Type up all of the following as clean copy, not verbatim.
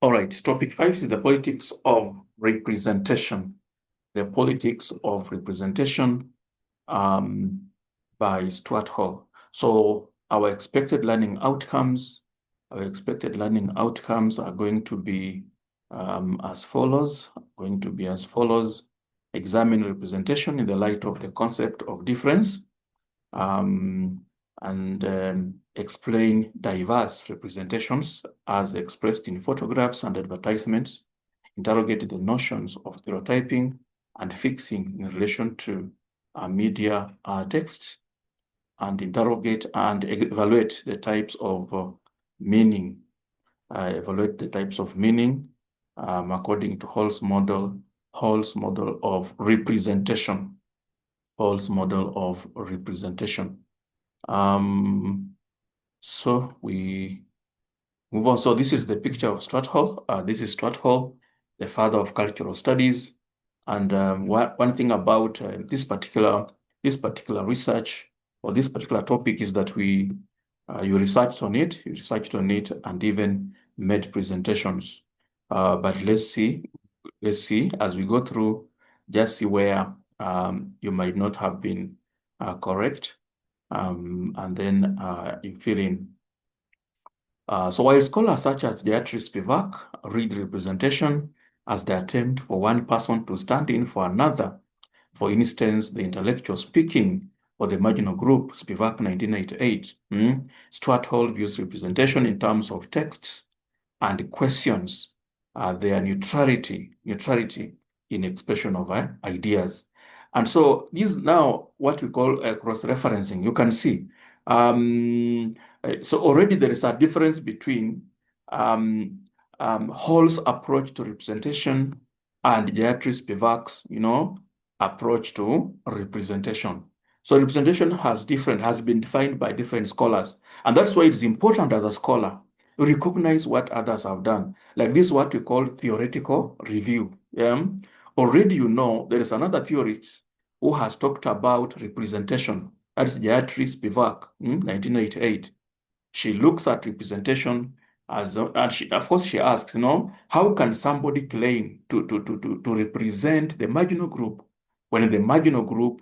All right, topic 5 is the politics of representation. The politics of representation by Stuart Hall. So our expected learning outcomes are going to be as follows. Examine representation in the light of the concept of difference. And explain diverse representations as expressed in photographs and advertisements, interrogate the notions of stereotyping and fixing in relation to media texts, and interrogate and evaluate the types of meaning. According to Hall's model of representation. So we move on. So this is the picture of Stuart Hall. This is Stuart Hall, the father of cultural studies. And one thing about this particular research or this particular topic is that you researched on it, and even made presentations. But let's see as we go through, just see where you might not have been correct, and then you fill in. So while scholars such as Beatrice Spivak read representation as the attempt for one person to stand in for another, for instance, the intellectual speaking for the marginal group, Spivak 1988, Stuart Hall views representation in terms of texts and questions, their neutrality in expression of ideas. And so this is now what we call cross-referencing. You can see. So already there is a difference between Hall's approach to representation and Beatrice Spivak's, approach to representation. So representation has been defined by different scholars. And that's why it's important as a scholar to recognize what others have done. Like this is what we call theoretical review. Yeah? Already there is another theorist who has talked about representation. That's Beatrice Spivak, 1988. She looks at representation as, and of course she asks, how can somebody claim to represent the marginal group when the marginal group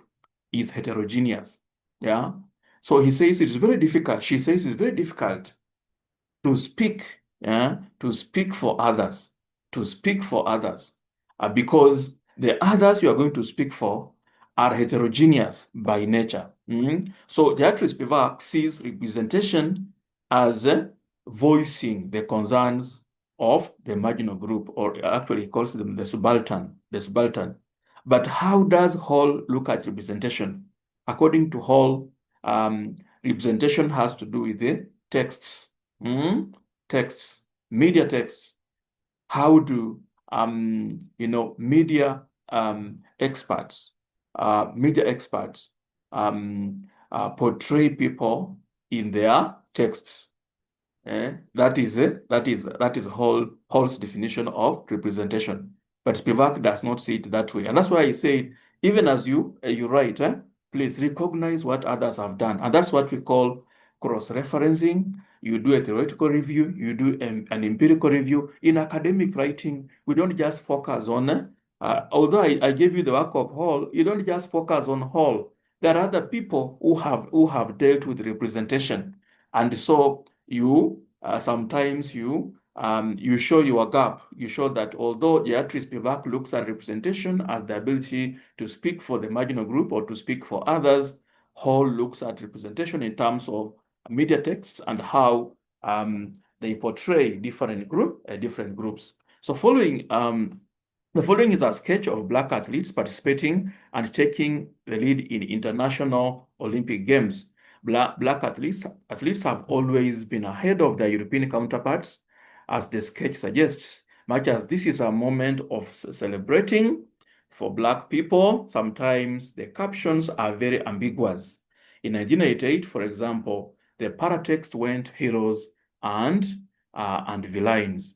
is heterogeneous? Yeah. So he says it's very difficult. She says it's very difficult to speak, for others, because the others you are going to speak for are heterogeneous by nature. So Beatrice Spivak sees representation as voicing the concerns of the marginal group, or actually calls them the subaltern. But how does Hall look at representation? According to Hall, representation has to do with the texts. Media texts. How do media experts portray people in their texts? That is Hall's definition of representation. But Spivak does not see it that way, and that's why I say, even as you write, please recognize what others have done, and that's what we call cross-referencing. You do a theoretical review, you do an empirical review. In academic writing, we don't just focus on, although I gave you the work of Hall, you don't just focus on Hall. There are other people who have dealt with representation. And so you sometimes you show your gap. You show that although Beatrice Spivak looks at representation as the ability to speak for the marginal group or to speak for others, Hall looks at representation in terms of media texts and how they portray different groups. So the following is a sketch of Black athletes participating and taking the lead in international Olympic Games. Black athletes have always been ahead of their European counterparts, as the sketch suggests. Much as this is a moment of celebrating for Black people, sometimes the captions are very ambiguous. In 1988, for example, the paratext went heroes and villains.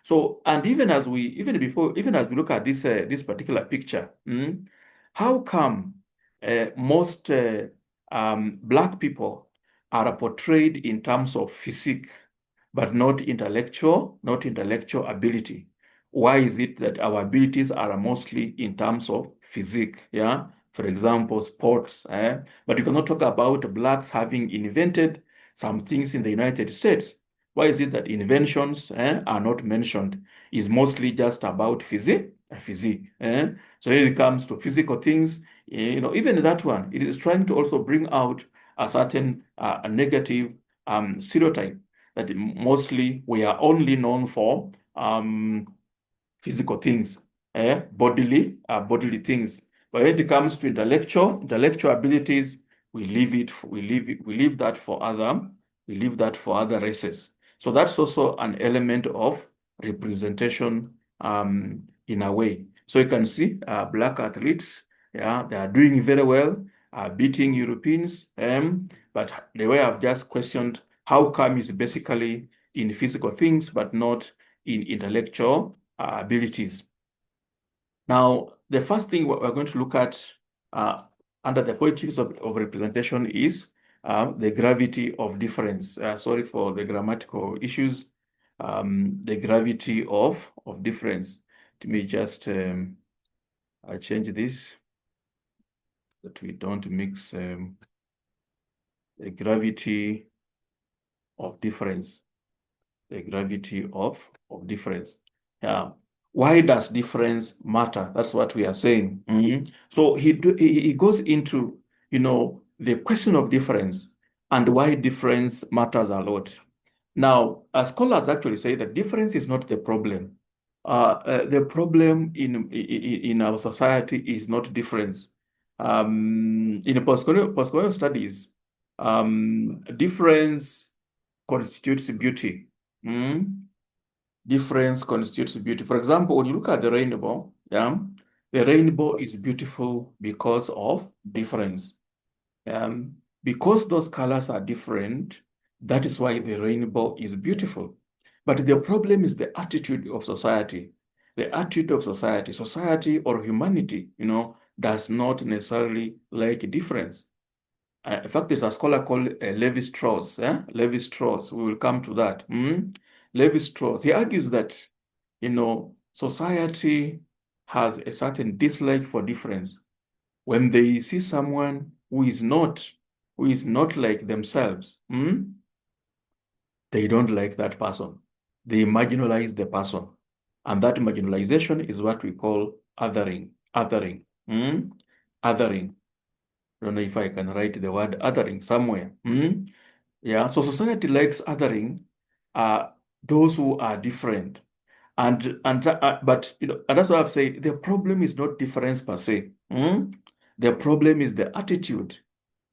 So, and even as we look at this particular picture, how come most Black people are portrayed in terms of physique but not intellectual ability. Why is it that our abilities are mostly in terms of physique? Yeah, for example, sports. But you cannot talk about blacks having invented some things in the United States. Why is it that inventions are not mentioned? Is mostly just about physique. So when it comes to physical things, even that one, it is trying to also bring out a certain a negative stereotype that mostly we are only known for physical things, bodily things. But when it comes to intellectual abilities, we leave that for other races. So that's also an element of representation in a way. So you can see black athletes, yeah, they are doing very well, beating Europeans. But the way I've just questioned, how come is basically in physical things, but not in intellectual abilities. Now, the first thing we're going to look at under the politics of representation is the gravity of difference. Sorry for the grammatical issues. The gravity of difference. Let me just change this that we don't mix the gravity of difference. The gravity of difference. Yeah. Why does difference matter? That's what we are saying. So he goes into, the question of difference and why difference matters a lot. Now, scholars actually say that difference is not the problem. The problem in our society is not difference. In postcolonial studies, difference constitutes beauty. Difference constitutes beauty. For example, when you look at the rainbow, yeah, the rainbow is beautiful because of difference. Because those colors are different, that is why the rainbow is beautiful. But the problem is the attitude of society. The attitude of society or humanity, does not necessarily like difference. In fact, there's a scholar called Levi-Strauss. Levi-Strauss. We will come to that. Levi-Strauss. He argues that, society has a certain dislike for difference. When they see someone who is not like themselves, they don't like that person. They marginalize the person, and that marginalization is what we call othering. Othering. Othering. I don't know if I can write the word othering somewhere. Yeah, so society likes othering those who are different. But and that's why I've said the problem is not difference per se. The problem is the attitude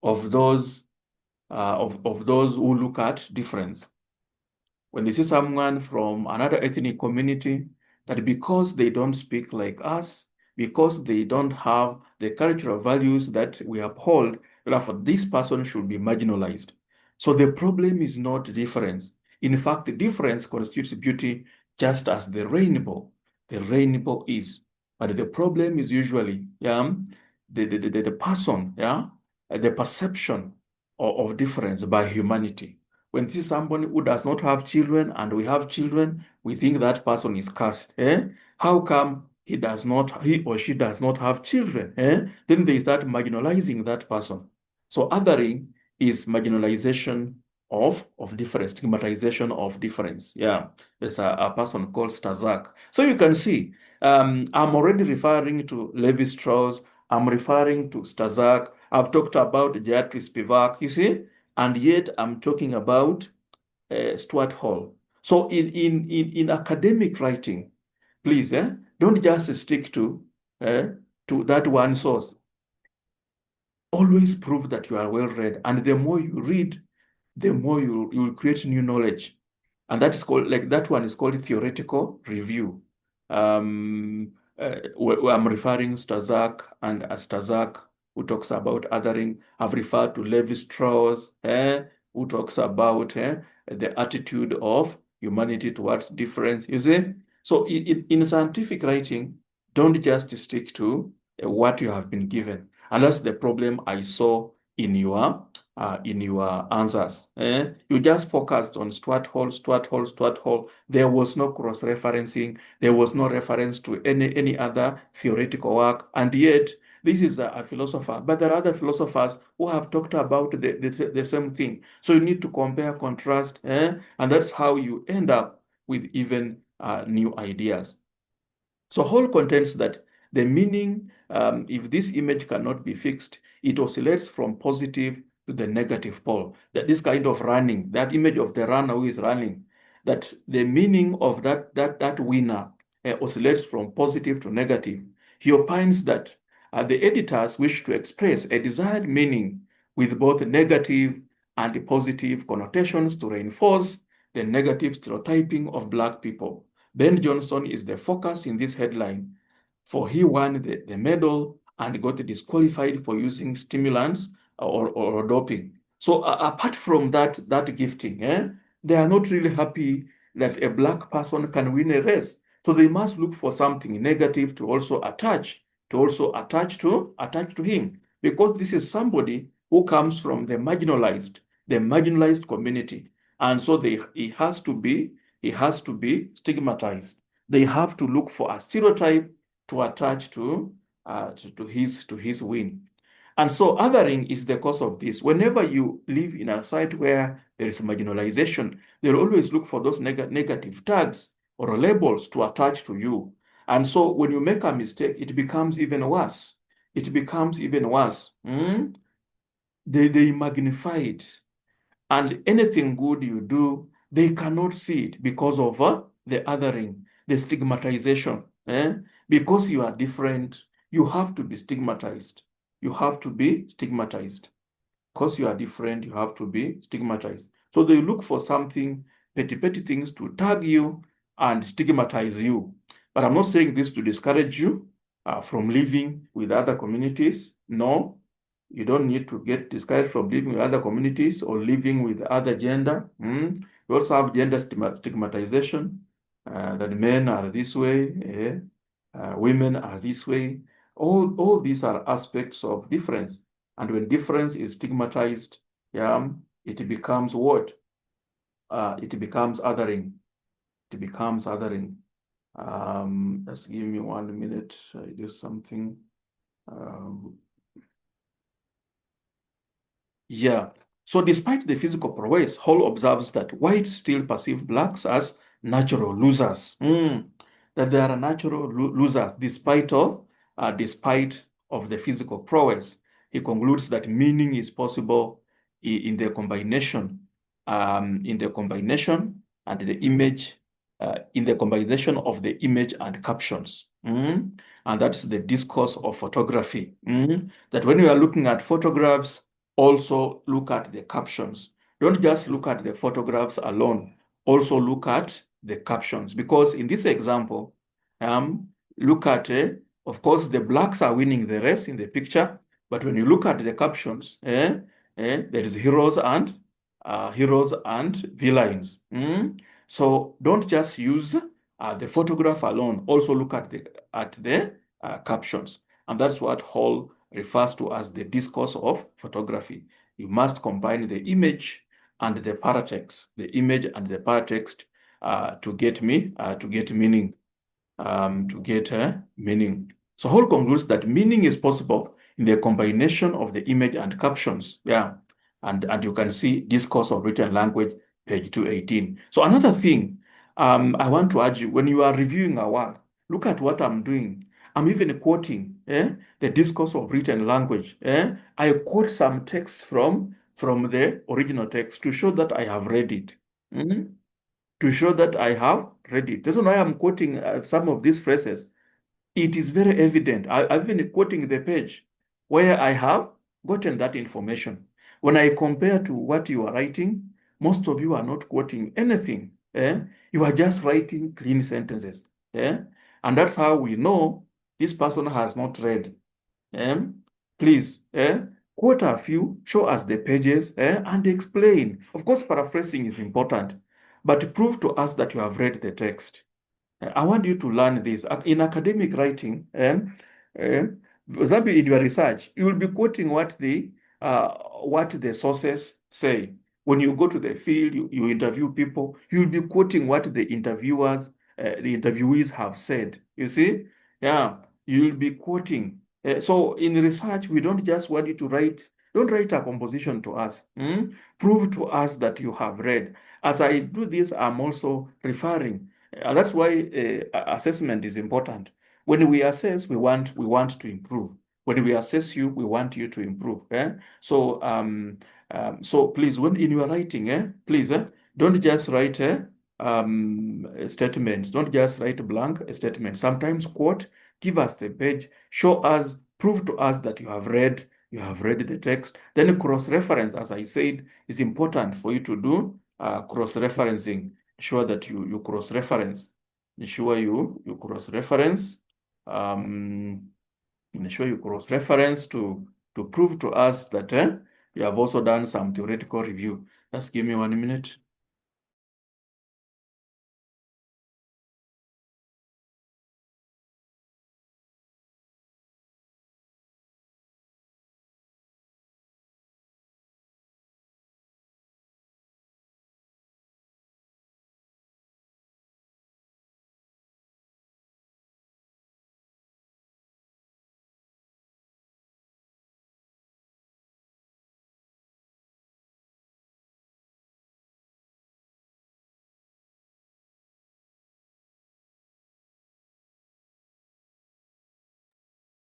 of those of those who look at difference. When they see someone from another ethnic community, that because they don't speak like us, because they don't have the cultural values that we uphold, therefore this person should be marginalized. So the problem is not difference. In fact, the difference constitutes beauty just as the rainbow. The rainbow is. But the problem is usually the person, the perception of difference by humanity. When this is somebody who does not have children and we have children, we think that person is cursed. How come he or she does not have children? Then they start marginalizing that person. So othering is marginalization of difference, stigmatization of difference. Yeah, there's a person called Stazak. So you can see, I'm already referring to Levi-Strauss. I'm referring to Stazak. I've talked about Gayatri Spivak. You see, and yet I'm talking about Stuart Hall. So in academic writing, please, don't just stick to that one source. Always prove that you are well read, and the more you read, the more you will create new knowledge, and that is called that one is called theoretical review. Where I'm referring Stazak and Stazak, who talks about othering. I've referred to Levi-Strauss, who talks about the attitude of humanity towards difference. You see, so in scientific writing, don't just stick to what you have been given. And that's the problem I saw in your in your answers. You just focused on Stuart Hall, Stuart Hall, Stuart Hall. There was no cross-referencing. There was no reference to any other theoretical work. And yet, this is a philosopher, but there are other philosophers who have talked about the same thing. So you need to compare, contrast, and that's how you end up with even new ideas. So Hall contends that the meaning, if this image cannot be fixed, it oscillates from positive to the negative pole. That this kind of running, that image of the runner who is running, that the meaning of that winner oscillates from positive to negative. He opines that the editors wish to express a desired meaning with both negative and positive connotations to reinforce the negative stereotyping of Black people. Ben Johnson is the focus in this headline, for he won the medal and got disqualified for using stimulants or doping. So apart from that gifting, they are not really happy that a Black person can win a race. So they must look for something negative to also attach to him, because this is somebody who comes from the marginalized community, and so he has to be stigmatized. They have to look for a stereotype to attach to his win. And so othering is the cause of this. Whenever you live in a site where there is marginalization, they'll always look for those negative tags or labels to attach to you. And so when you make a mistake, it becomes even worse. It becomes even worse. They magnify it. And anything good you do, they cannot see it because of the othering, the stigmatization. Because you are different, you have to be stigmatized. You have to be stigmatized. Because you are different, you have to be stigmatized. So they look for something, petty things to tag you and stigmatize you. But I'm not saying this to discourage you from living with other communities. No, you don't need to get discouraged from living with other communities or living with other gender. We also have gender stigmatization, that men are this way, women are this way. All these are aspects of difference. And when difference is stigmatized, it becomes what? It becomes othering. It becomes othering. Just give me 1 minute. I do something. Yeah. So despite the physical prowess, Hall observes that whites still perceive blacks as natural losers. That they are natural losers despite of the physical prowess. He concludes that meaning is possible in the combination, and the image, in the combination of the image and captions. And that's the discourse of photography. That when you are looking at photographs, also look at the captions. Don't just look at the photographs alone. Also look at the captions. Because in this example, look at, of course, the blacks are winning the race in the picture. But when you look at the captions, there is heroes and villains. So don't just use the photograph alone. Also look at the captions. And that's what Hall refers to as the discourse of photography. You must combine the image and the paratext, to get meaning, So Hall concludes that meaning is possible in the combination of the image and captions. Yeah, and you can see discourse of written language, page 218. So another thing, I want to urge you, when you are reviewing a work, look at what I'm doing. I'm even quoting the discourse of written language. I quote some text from the original text to show that I have read it. To show that I have read it. That's why I'm quoting some of these phrases. It is very evident. I've been quoting the page where I have gotten that information. When I compare to what you are writing, most of you are not quoting anything. You are just writing clean sentences. And that's how we know this person has not read. Please, quote a few, show us the pages, and explain. Of course, paraphrasing is important, but prove to us that you have read the text. I want you to learn this. In academic writing, in your research, you will be quoting what the what the sources say. When you go to the field, you interview people, you'll be quoting what the interviewees have said. You see? Yeah, you'll be quoting. So in research, we don't just want you to don't write a composition to us. Prove to us that you have read. As I do this, I'm also referring. That's why assessment is important. When we assess, we want to improve. When we assess you, we want you to improve. So please, when in your writing, please, don't just write statements. Don't just write blank statements. Sometimes quote, give us the page, show us, prove to us that you have read the text. Then cross-reference, as I said, is important for you to do cross-referencing. Ensure that you cross-reference. Ensure you cross-reference. Um, Ensure you cross-reference to prove to us that you have also done some theoretical review. Just give me 1 minute.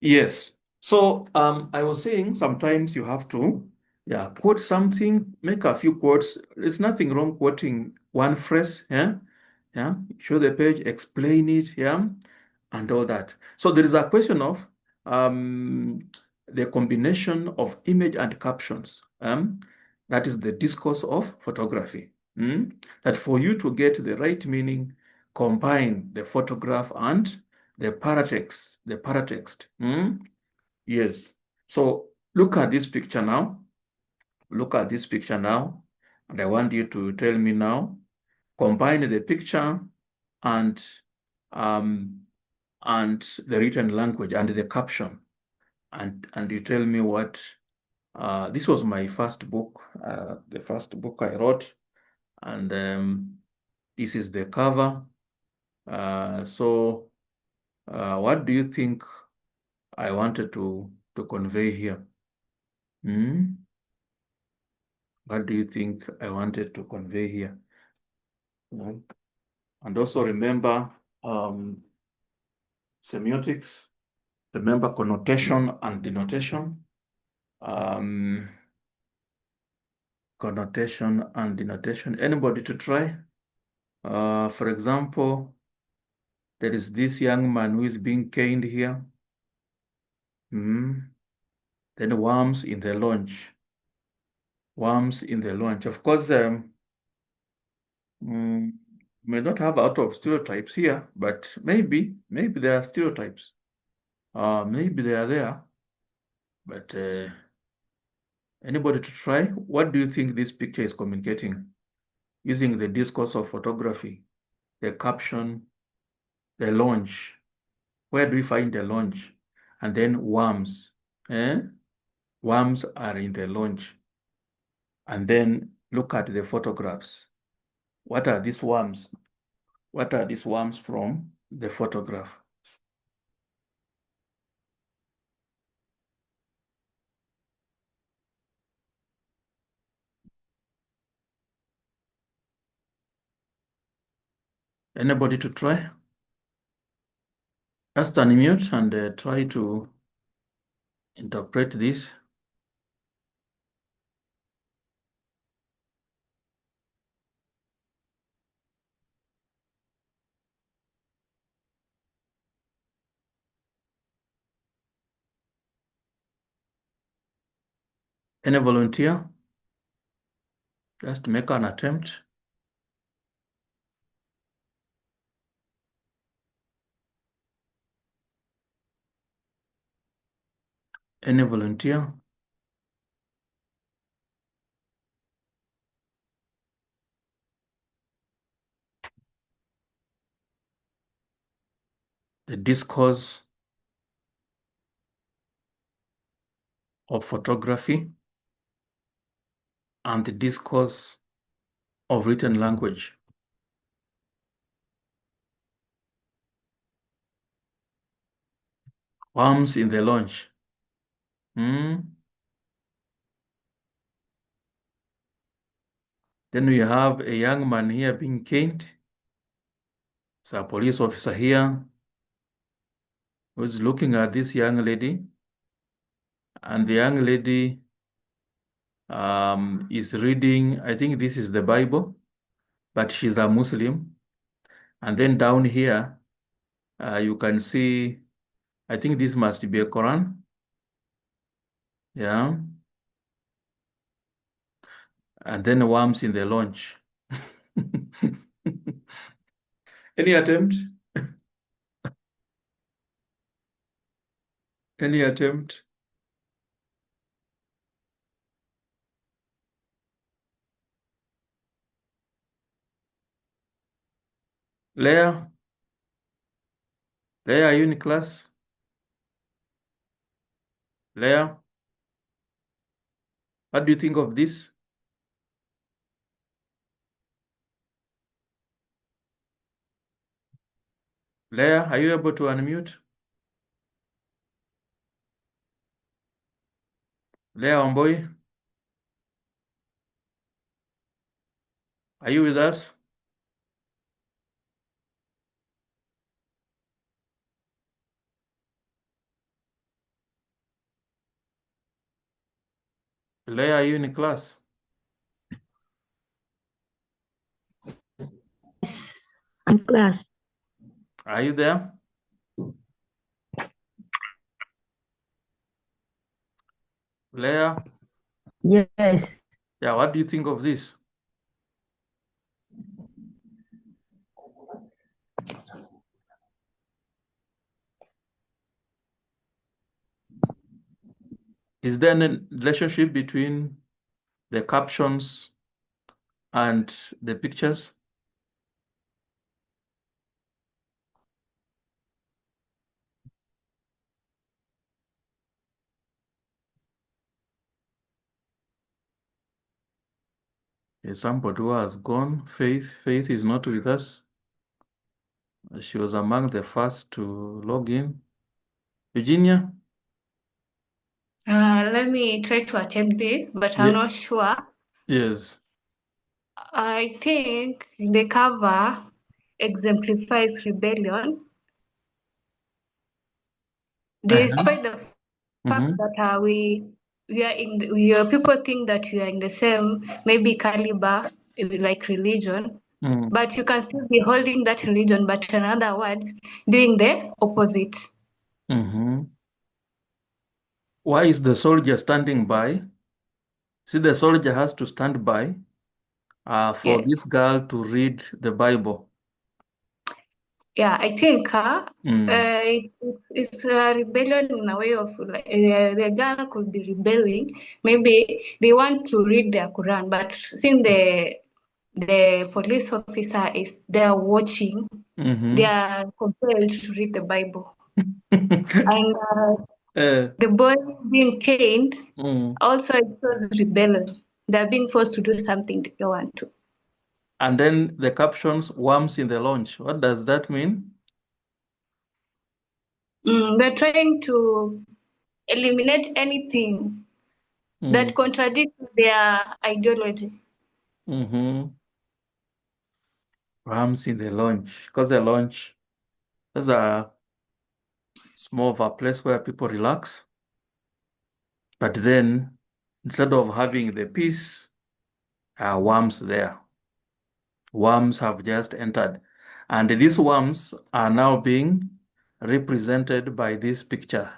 Yes. So I was saying sometimes you have to, yeah, quote something, make a few quotes. There's nothing wrong quoting one phrase, yeah, yeah. Show the page, explain it, yeah, and all that. So there is a question of um, the combination of image and captions. That is the discourse of photography. That for you to get the right meaning, combine the photograph and the paratext. Yes. So look at this picture now. Look at this picture now. And I want you to tell me now, combine the picture and um, and the written language and the caption. And you tell me what this was my first book, the first book I wrote, and this is the cover. So what do you think I wanted to convey here? Hmm? What do you think I wanted to convey here? Right. And also remember semiotics, remember connotation and denotation. Um, Connotation and denotation. Anybody to try? For example, there is this young man who is being caned here. Then worms in the launch. Worms in the launch. Of course, may not have a lot of stereotypes here, but maybe there are stereotypes. Maybe they are there, but anybody to try? What do you think this picture is communicating? Using the discourse of photography, the caption, the launch. Where do we find the launch? And then worms. Eh? Worms are in the launch. And then look at the photographs. What are these worms? What are these worms from the photograph? Anybody to try? Just unmute and try to interpret this. Any volunteer? Just make an attempt. Any volunteer? The discourse of photography. and the discourse of written language. Worms in the launch. Hmm? Then we have a young man here being caned. It's a police officer here who's looking at this young lady. And the young lady is reading, I think this is the Bible, but she's a Muslim. And then down here, you can see, I think this must be a Quran. Yeah. And then worms in the launch. Any attempt? Any attempt? Leah? Leah, are you in class? Leah? What do you think of this? Leah, are you able to unmute? Leah Omboy, are you with us? Leah, are you in class? I'm class. Are you there? Leah? Yes. Yeah, what do you think of this? Is there a relationship between the captions and the pictures? There's somebody who has gone. Faith. Faith is not with us. She was among the first to log in. Eugenia? Let me try to attempt this, but I'm not sure. Yes. I think the cover exemplifies rebellion, despite the fact that we are people think that we are in the same maybe caliber, like religion, but you can still be holding that religion, but in other words, doing the opposite. Why is the soldier standing by? See, the soldier has to stand by for Yes. this girl to read the Bible. Yeah, I think it's a rebellion in a way of like the girl could be rebelling. Maybe they want to read their Quran, but since the police officer is there watching, they are compelled to read the Bible. And the boy being caned also shows rebellion. They're being forced to do something they don't want to. And then the captions, worms in the launch. What does that mean? They're trying to eliminate anything that contradicts their ideology. Worms in the launch. Because the launch is more of a place where people relax. But then, instead of having the peace, worms there. Worms have just entered. And these worms are now being represented by this picture.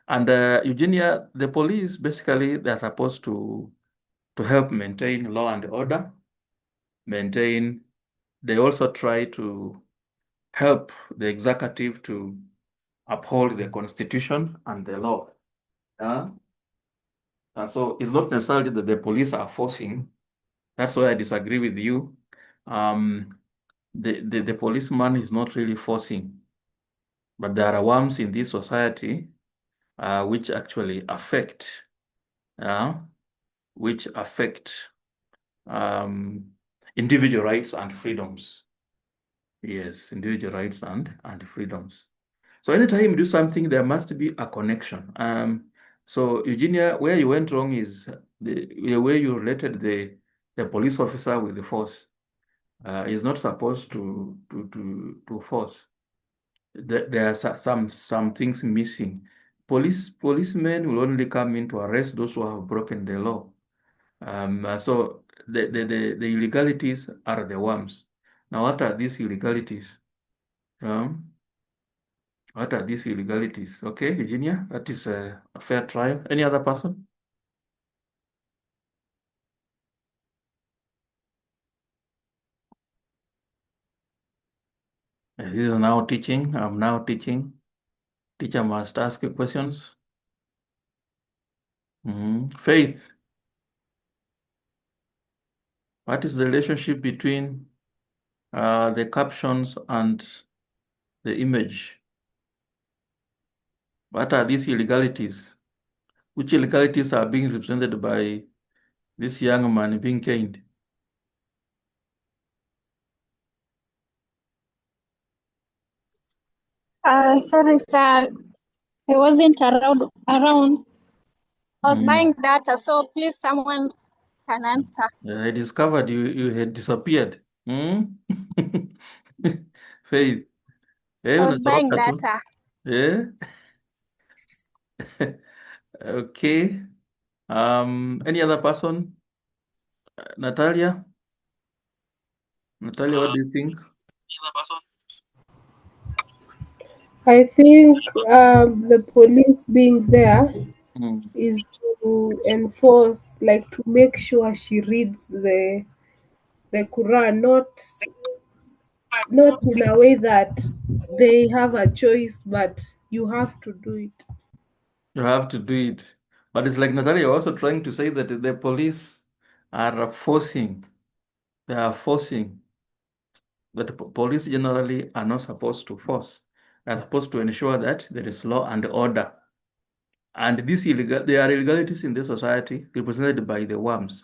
And Eugenia, the police, basically, they're supposed to help maintain law and order, they also try to help the executive to uphold the constitution and the law. And so it's not necessarily that the police are forcing. That's why I disagree with you. The policeman is not really forcing, but there are worms in this society which actually affect which affect individual rights and freedoms. Yes, individual rights and freedoms. So anytime you do something, there must be a connection. So Eugenia, where you went wrong is the way you related the police officer with the force. Is not supposed to force. There are some things missing. Policemen will only come in to arrest those who have broken the law. So the illegalities are the worms. Now, what are these illegalities? What are these illegalities? Okay, Virginia, that is a fair trial. Any other person? This is now teaching. I'm now teaching. Teacher must ask you questions. Faith. What is the relationship between the captions and the image? What are these illegalities? Which illegalities are being represented by this young man being caned? Sorry, sir. I wasn't around. I was buying data, so please someone can answer. I discovered you had disappeared. Faith. I was buying data. Yeah. Okay. Any other person? Natalia? Natalia, what do you think? I think the police being there is to enforce, like to make sure she reads the Quran, not in a way that they have a choice, but you have to do it. You have to do it. But it's like Natalia also trying to say that the police are forcing. They are forcing. That police generally are not supposed to force. They are supposed to ensure that there is law and order. And there are illegalities in the society represented by the worms.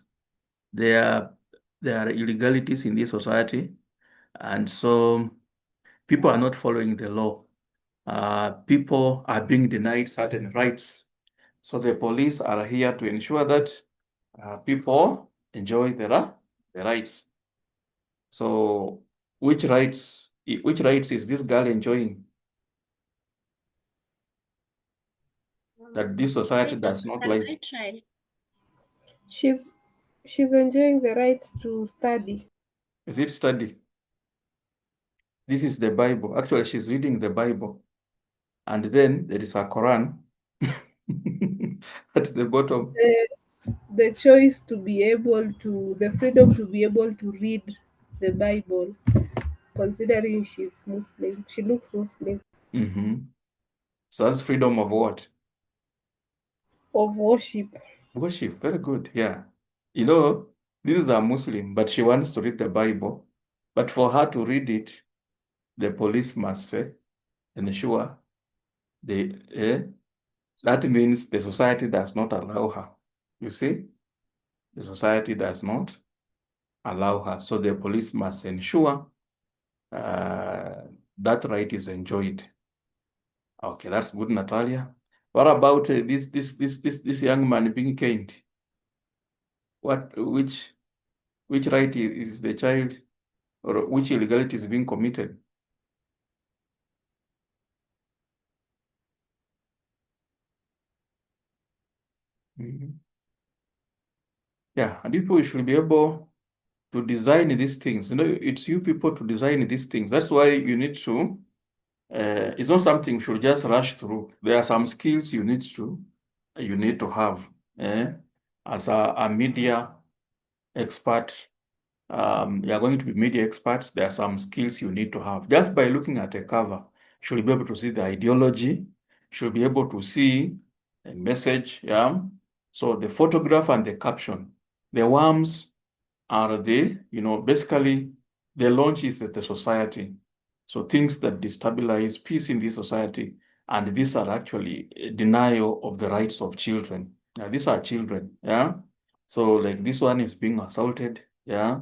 There are illegalities in this society, and so people are not following the law. People are being denied certain rights. So the police are here to ensure that people enjoy the rights. So which rights is this girl enjoying that this society does not like? She's enjoying the right to study. Is it study? This is the Bible. Actually, she's reading the Bible. And then there is a Quran at the bottom. The choice to be able to, the freedom to be able to read the Bible, considering she's Muslim. She looks Muslim. So that's freedom of what? Of worship. Worship. Very good. Yeah. You know, this is a Muslim, but she wants to read the Bible. But for her to read it, the police must ensure that means the society does not allow her. You see? The society does not allow her. So the police must ensure that right is enjoyed. Okay, that's good, Natalia. What about this young man being caned? Which right is the child, or which illegality is being committed? Yeah, and people should be able to design these things. You know, it's you people to design these things. That's why you need to. It's not something you should just rush through. There are some skills you need to have. As a media expert, you're going to be media experts. There are some skills you need to have. Just by looking at a cover, you should be able to see the ideology. You should be able to see a message. Yeah. So the photograph and the caption, the worms are basically the launch is the society. So things that destabilize peace in this society, and these are actually a denial of the rights of children. Now, these are children. Yeah. So like this one is being assaulted, yeah.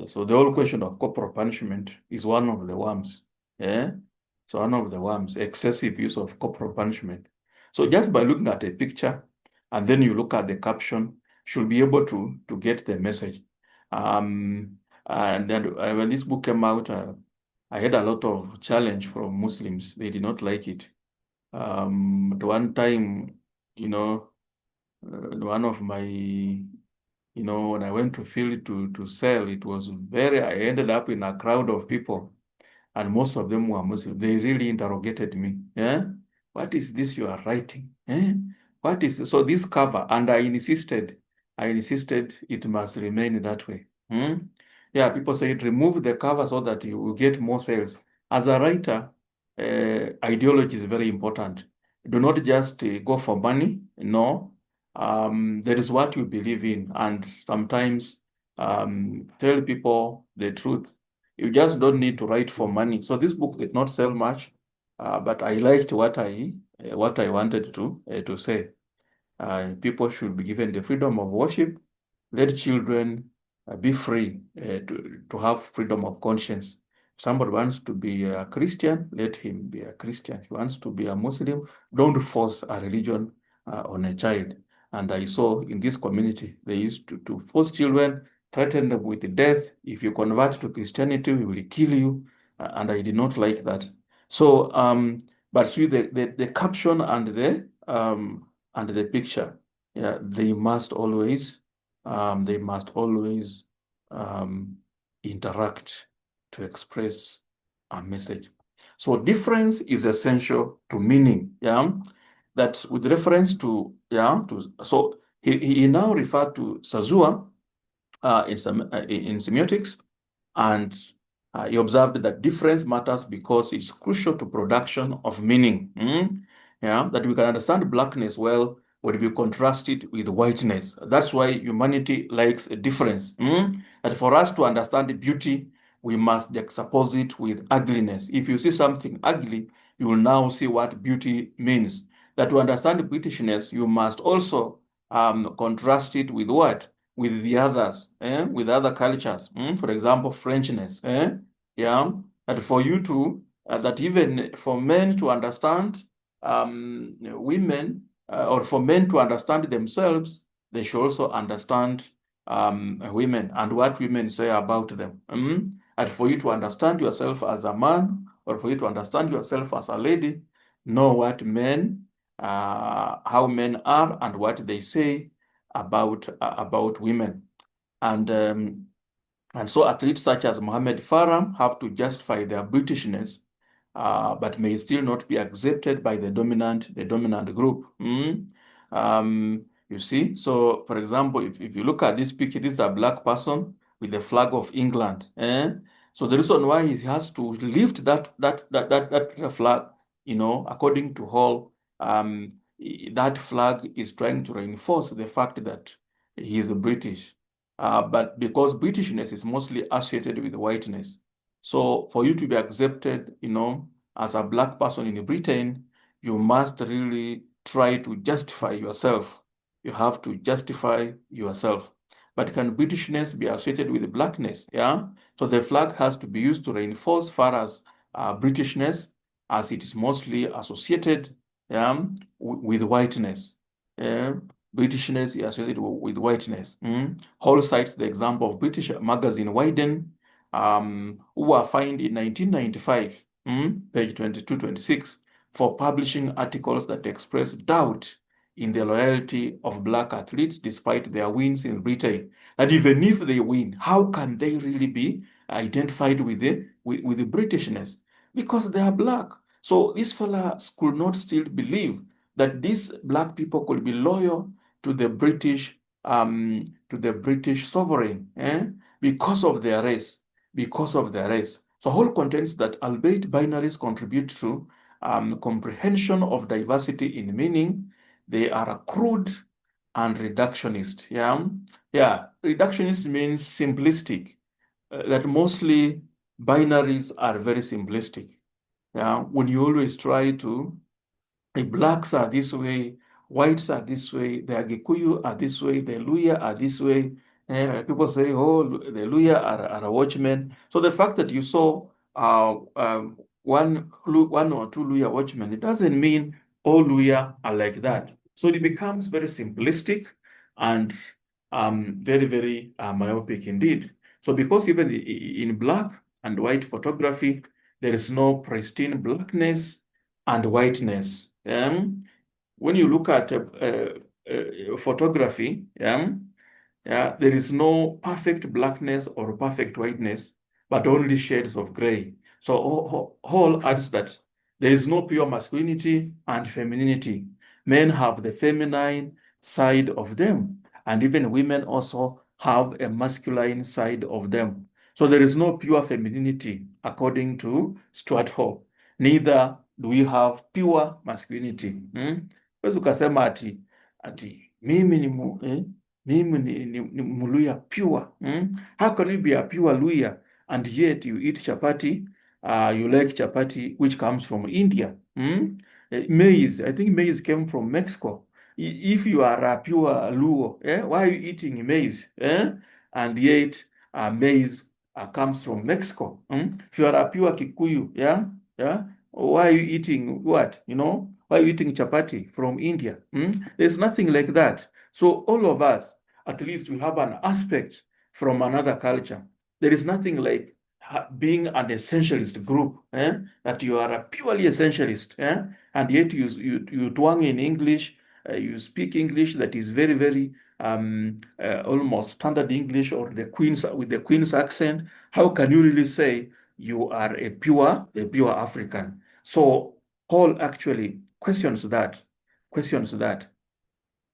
So the whole question of corporal punishment is one of the worms, yeah. So one of the worms, excessive use of corporal punishment. So just by looking at a picture and then you look at the caption, should be able to get the message. And then when this book came out, I had a lot of challenge from Muslims. They did not like it. At one time, you know, one of my, when I went to field to sell, it was I ended up in a crowd of people, and most of them were Muslim. They really interrogated me. Yeah, what is this you are writing? Eh? What is so this cover? And I insisted it must remain that way. Hmm? Yeah, people say remove the cover so that you will get more sales. As a writer, ideology is very important. Do not just go for money. No, there is what you believe in, and sometimes tell people the truth. You just don't need to write for money. So this book did not sell much, but I liked what I wanted to say. People should be given the freedom of worship. Let children be free to have freedom of conscience. If somebody wants to be a Christian, let him be a Christian. If he wants to be a Muslim, don't force a religion on a child. And I saw in this community, they used to force children, threaten them with death. If you convert to Christianity, we will kill you. And I did not like that. So, but see the caption and the picture, yeah, they must always interact to express a message. So difference is essential to meaning. Yeah, that with reference to so he now referred to Sazua in semiotics, and he observed that difference matters because it's crucial to production of meaning. Yeah, that we can understand blackness well when we contrast it with whiteness. That's why humanity likes a difference. That for us to understand beauty, we must juxtapose it with ugliness. If you see something ugly, you will now see what beauty means. That to understand Britishness, you must also contrast it with what? With the others, with other cultures. For example, Frenchness. Yeah, that for you to, that even for men to understand women, or for men to understand themselves, they should also understand women and what women say about them. And for you to understand yourself as a man, or for you to understand yourself as a lady, know what men, how men are, and what they say about women. And so athletes such as Mohamed Farah have to justify their Britishness, but may still not be accepted by the dominant group. You see, so for example, if you look at this picture, this is a black person with the flag of England. So the reason why he has to lift that flag, according to Hall, that flag is trying to reinforce the fact that he is British. But because Britishness is mostly associated with whiteness. So for you to be accepted, as a black person in Britain, you must really try to justify yourself. You have to justify yourself. But can Britishness be associated with blackness? Yeah. So the flag has to be used to reinforce Farah's Britishness, as it is mostly associated with whiteness. Britishness is associated with whiteness. Hall cites the example of British magazine Widen, who were fined in 1995, page 22-26, for publishing articles that express doubt in the loyalty of black athletes despite their wins in Britain. And even if they win, how can they really be identified with the Britishness? Because they are black. So these fellas could not still believe that these black people could be loyal to the British sovereign, because of their race. So Hall contends that albeit binaries contribute to comprehension of diversity in meaning, they are crude and reductionist. Reductionist means simplistic. That mostly binaries are very simplistic. When you always try to, if blacks are this way, whites are this way, the Gikuyu are this way, the Luya are this way. People say, oh, the Luya are watchmen. So the fact that you saw one or two Luya watchmen, it doesn't mean all Luya are like that. So it becomes very simplistic and very, very myopic indeed. So because even in black and white photography, there is no pristine blackness and whiteness. When you look at photography, there is no perfect blackness or perfect whiteness, but only shades of gray. So Hall adds that there is no pure masculinity and femininity. Men have the feminine side of them, and even women also have a masculine side of them. So there is no pure femininity, according to Stuart Hall. Neither do we have pure masculinity. Huwezi ukasema ati mimi ni Mluya pure. How can you be a pure Luya and yet you eat chapati? You like chapati, which comes from India. Maize, I think maize came from Mexico. If you are a pure Luo, why are you eating maize? And yet maize comes from Mexico. If you are a pure Kikuyu, why are you eating what? Why are you eating chapati from India? There's nothing like that. So all of us, at least we have an aspect from another culture. There is nothing like being an essentialist group, that you are a purely essentialist, and yet you twang in English, you speak English that is very, very almost standard English or with the Queen's accent. How can you really say you are a pure African? So Paul actually questions that.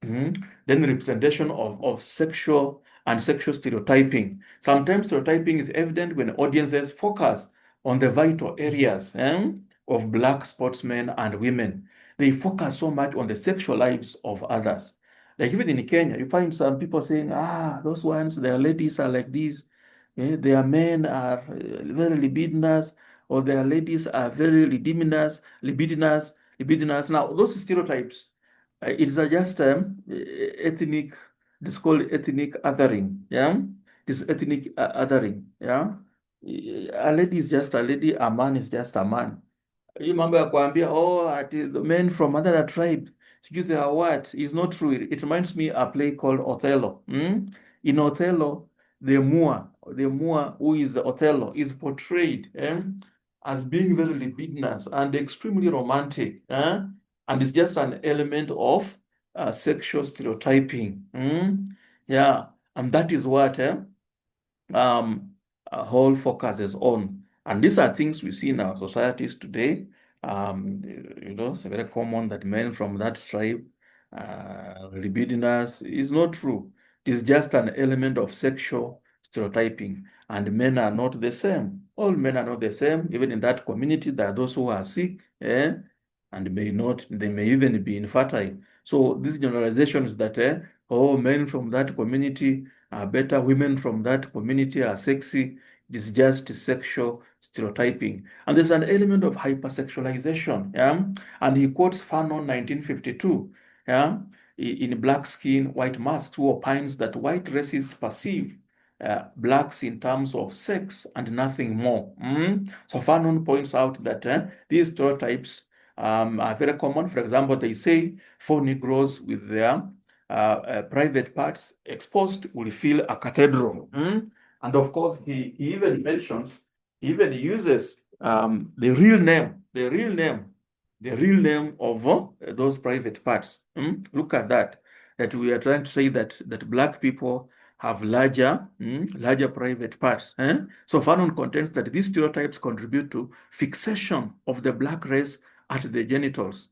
Then representation of sexual and sexual stereotyping. Sometimes stereotyping is evident when audiences focus on the vital areas of Black sportsmen and women. They focus so much on the sexual lives of others. Like even in Kenya, you find some people saying, those ones, their ladies are like this, their men are very libidinous, or their ladies are very libidinous. Now, those stereotypes, it's just ethnic, it's called ethnic othering, This ethnic othering, A lady is just a lady, a man is just a man. Hii mambo ya kuambia ati the men from another tribe sijui they are what is not true. It reminds me a play called Othello. In Othello, the Moor who is Othello is portrayed as being very libidinous and extremely romantic, and it's just an element of sexual stereotyping. And that is what Hall focuses on. And these are things we see in our societies today. It's very common that men from that tribe libidinous is not true. It is just an element of sexual stereotyping, and men are not the same. All men are not the same. Even in that community, there are those who are sick, and they may even be infertile. So these generalizations that men from that community are better, women from that community are sexy, it is just sexual stereotyping. And there's an element of hypersexualization. And he quotes Fanon 1952, in Black Skin, White Masks, who opines that white racists perceive blacks in terms of sex and nothing more. So Fanon points out that these stereotypes are very common. For example, they say 4 Negroes with their private parts exposed will fill a cathedral. And of course, he even uses the real name of those private parts. Look at that we are trying to say that Black people have larger private parts. So Fanon contends that these stereotypes contribute to fixation of the Black race at the genitals.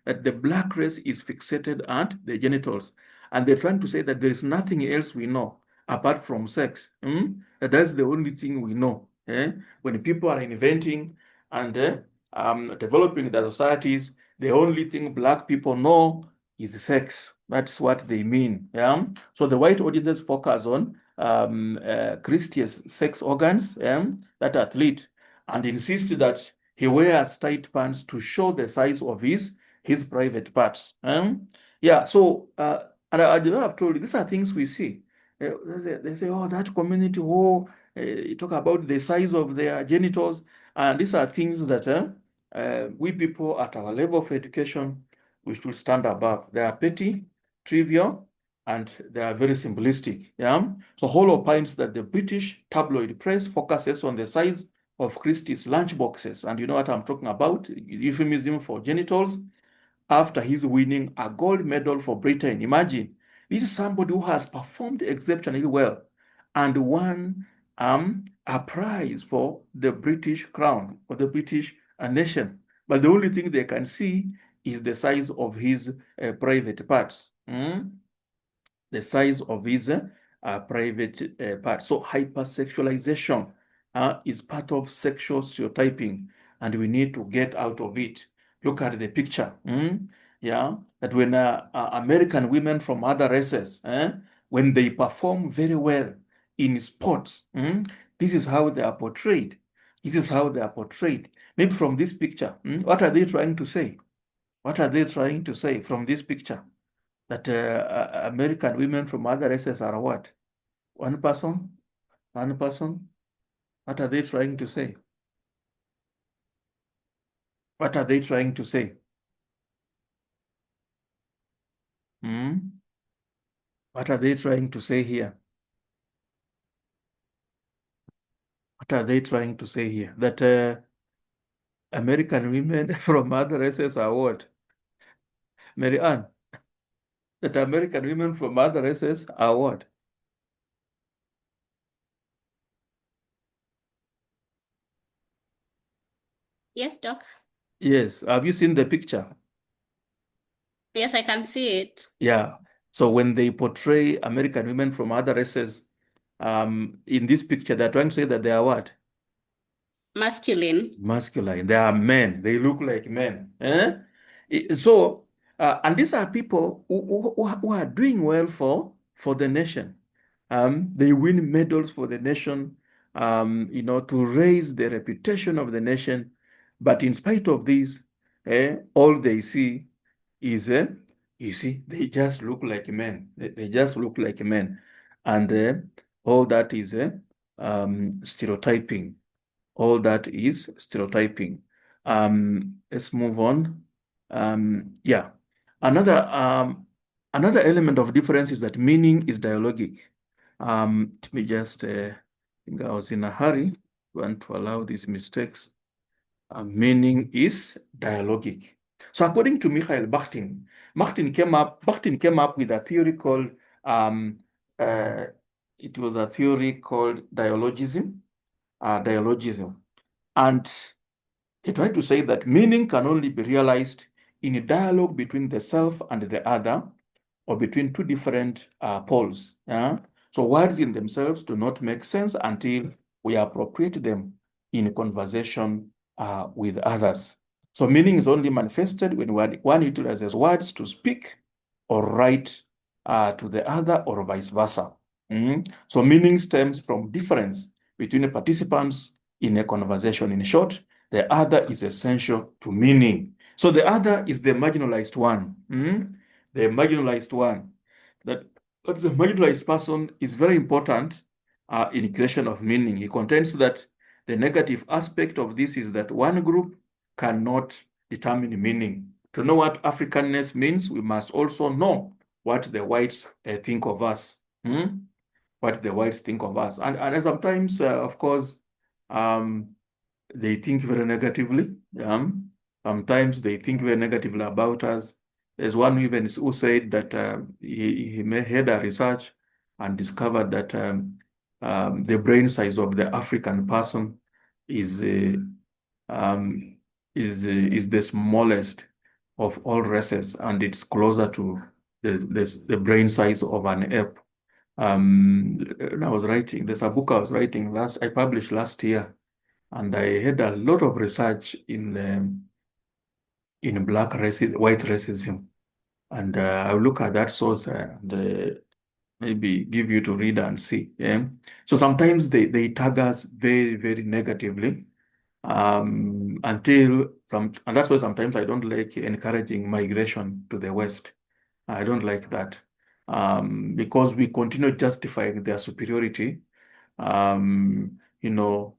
That the Black race is fixated at the genitals. And they're trying to say that there is nothing else we know apart from sex. That's the only thing we know. When people are inventing and developing their societies, the only thing Black people know is sex. That's what they mean. So the white audiences focus on Christian's sex organs, that athlete, and insist that he wears tight pants to show the size of his private parts. Yeah, so and I did not have told you, these are things we see. They say, oh, that community, oh, you talk about the size of their genitals, and these are things that we people at our level of education, we should stand above. They are petty, trivial, and they are very simplistic. Yeah. So Hall opines that the British tabloid press focuses on the size of Christie's lunch boxes, and you know what I'm talking about, euphemism for genitals, after he's winning a gold medal for Britain. Imagine, this is somebody who has performed exceptionally well and won a prize for the British crown, for the British nation. But the only thing they can see is the size of his private parts. The size of his private parts. So hypersexualization is part of sexual stereotyping, and we need to get out of it. Look at the picture. Yeah, that when American women from other races, when they perform very well in sports, this is how they are portrayed. This is how they are portrayed. Maybe from this picture, what are they trying to say? What are they trying to say from this picture? That American women from other races are what? One person? One person? What are they trying to say? What are they trying to say? What are they trying to say here? What are they trying to say here? That American women from other races are what? Mary Ann, that American women from other races are what? Yes, Doc. Yes. Have you seen the picture? Yes, I can see it. Yeah. So when they portray American women from other races, in this picture, they're trying to say that they are what? Masculine. Masculine. They are men. They look like men. So, and these are people who are doing well for the nation. They win medals for the nation, to raise the reputation of the nation. But in spite of this, all they see is, you see, they just look like men. They just look like men. And all that is stereotyping. All that is stereotyping. Let's move on. Yeah. Another element of difference is that meaning is dialogic. Let me just I think I was in a hurry. Want to allow these mistakes. Meaning is dialogic. So according to Michael Bakhtin, Bakhtin came up with a theory called it was a theory called dialogism. And he tried to say that meaning can only be realized in a dialogue between the self and the other, or between two different poles. So words in themselves do not make sense until we appropriate them in a conversation with others. So meaning is only manifested when one utilizes words to speak or write to the other, or vice versa. So meaning stems from difference between the participants in a conversation. In short, the other is essential to meaning. So the other is the marginalized one. The marginalized one. That the marginalized person is very important in creation of meaning. He contends that the negative aspect of this is that one group cannot determine meaning. To know what Africanness means, we must also know what the whites think of us. What the whites think of us. And sometimes, of course, they think very negatively. Sometimes they think very negatively about us. There's one even who said that he had a research and discovered that the brain size of the African person is the smallest of all races, and it's closer to the brain size of an ape. I was writing, there's a book I was writing I published last year, and I had a lot of research in black racism, white racism, and I'll look at that source and maybe give you to read and see. Yeah. So sometimes they tag us very, very negatively, and that's why sometimes I don't like encouraging migration to the West. I don't like that. Because we continue justifying their superiority, you know,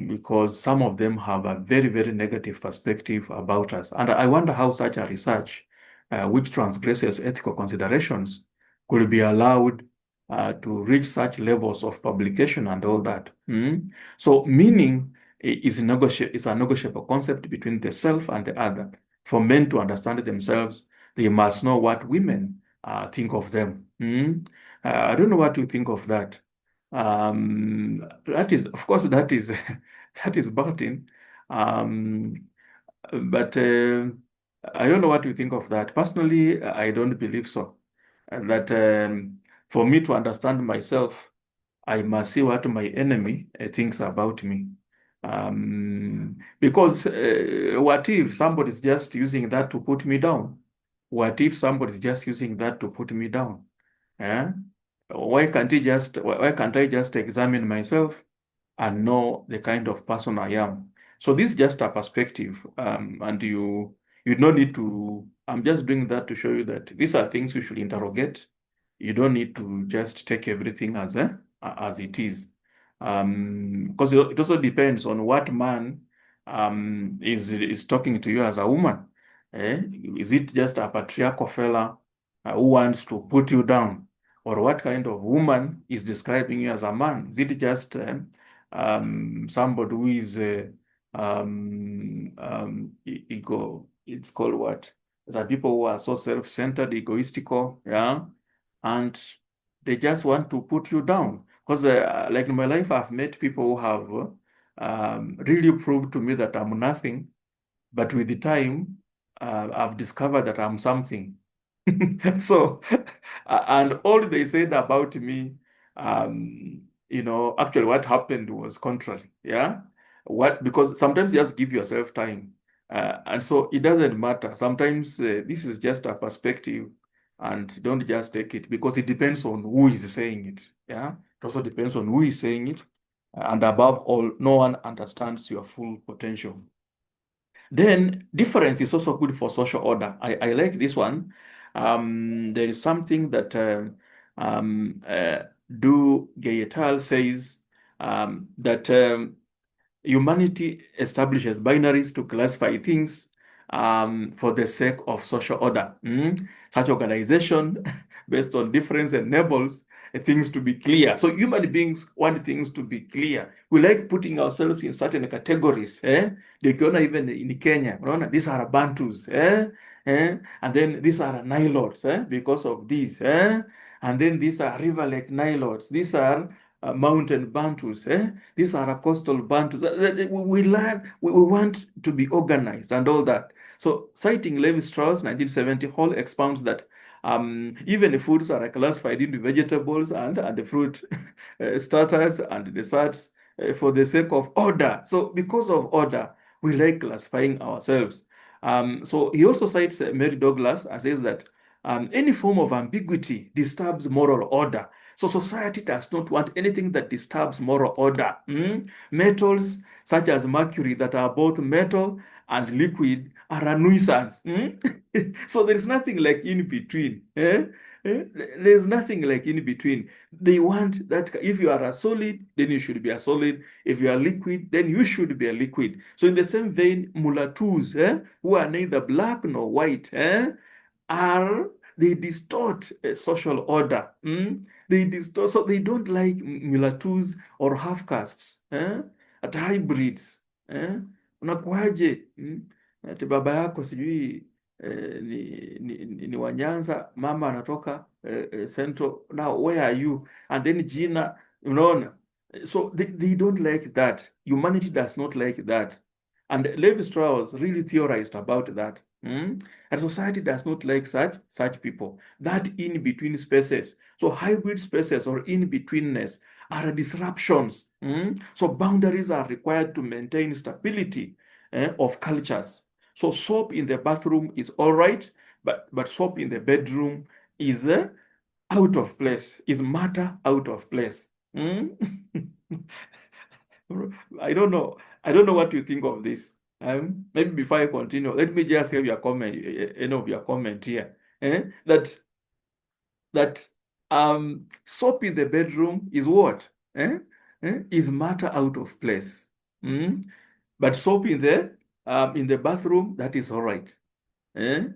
because some of them have a very, very negative perspective about us. And I wonder how such a research, which transgresses ethical considerations, could be allowed to reach such levels of publication and all that. So meaning is a negotiable concept between the self and the other. For men to understand themselves, they must know what women think of them. I don't know what you think of that. That is, of course, that is that is Barton. But I don't know what you think of that. Personally, I don't believe so. That for me to understand myself, I must see what my enemy thinks about me. Because what if somebody is just using that to put me down? What if somebody is just using that to put me down? Eh? Why can't I just examine myself and know the kind of person I am? So this is just a perspective, and you don't need to. I'm just doing that to show you that these are things you should interrogate. You don't need to just take everything as it is, because it also depends on what man is talking to you as a woman. Is it just a patriarchal fella who wants to put you down? Or what kind of woman is describing you as a man? Is it just somebody who is ego? It's called what? There are people who are so self-centered, egoistical, yeah, and they just want to put you down. Because like in my life, I've met people who have really proved to me that I'm nothing, but with the time, I've discovered that I'm something. So, and all they said about me, actually what happened was contrary. Yeah. Because sometimes you just give yourself time. And so it doesn't matter. Sometimes this is just a perspective and don't just take it because it depends on who is saying it. Yeah. It also depends on who is saying it. And above all, no one understands your full potential. Then difference is also good for social order. I like this one. There is something that Du Gayetal says that humanity establishes binaries to classify things for the sake of social order. Such organization, based on difference, enables things to be clear. So human beings want things to be clear. We like putting ourselves in certain categories. Nikiona even in Kenya, unaona, these are Bantus, and then these are Nilotes, because of this, and then these are River Lake Nilotes. These are mountain Bantus, these are coastal Bantus. We learn, we want to be organized and all that. So, citing Levi Strauss, 1970, Hall expounds that even the foods are classified into vegetables and the fruit starters and desserts for the sake of order. So, because of order, we like classifying ourselves. So, he also cites Mary Douglas and says that any form of ambiguity disturbs moral order. So society does not want anything that disturbs moral order. Metals such as mercury that are both metal and liquid are a nuisance. So there is nothing like in between. There's nothing like in between. They want that if you are a solid, then you should be a solid. If you are liquid, then you should be a liquid. So in the same vein, mulattoes, who are neither black nor white, they distort social order. They distort, so they don't like mulattoes or half castes, at hybrids. Unakuaje? Ati baba yako sijui ni Wanyanza, mama anatoka Central. Now where are you? And then jina, unaona. So they don't like that. Humanity does not like that. And Levi Strauss really theorized about that. And society does not like such people. That in between spaces. So hybrid spaces or in betweenness are disruptions. So boundaries are required to maintain stability of cultures. So soap in the bathroom is all right, but soap in the bedroom is out of place, is matter out of place. I don't know. I don't know what you think of this. Maybe before I continue, let me just have your comment, of your comment here. that soap in the bedroom is what? Is matter out of place. But soap in the bathroom, that is all right. And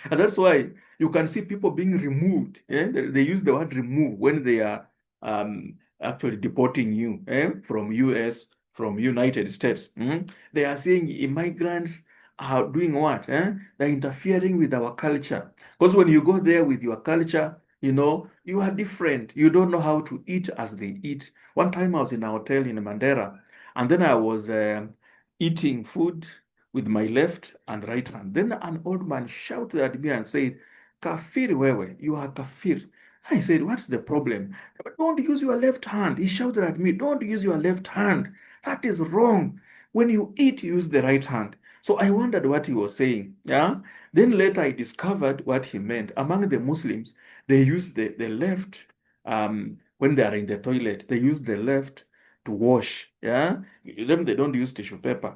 that's why you can see people being removed. They use the word remove when they are actually deporting you from US, from United States. They are saying immigrants are doing what? They're interfering with our culture. Because when you go there with your culture, you are different. You don't know how to eat as they eat. One time I was in a hotel in Mandera, and then I was eating food with my left and right hand. Then an old man shouted at me and said, Kafir wewe, you are kafir. I said, what's the problem? But don't use your left hand. He shouted at me, don't use your left hand. That is wrong. When you eat, use the right hand. So I wondered what he was saying. Yeah. Then later I discovered what he meant. Among the Muslims, they use the left when they are in the toilet. They use the left to wash. Yeah. Them, they don't use tissue paper,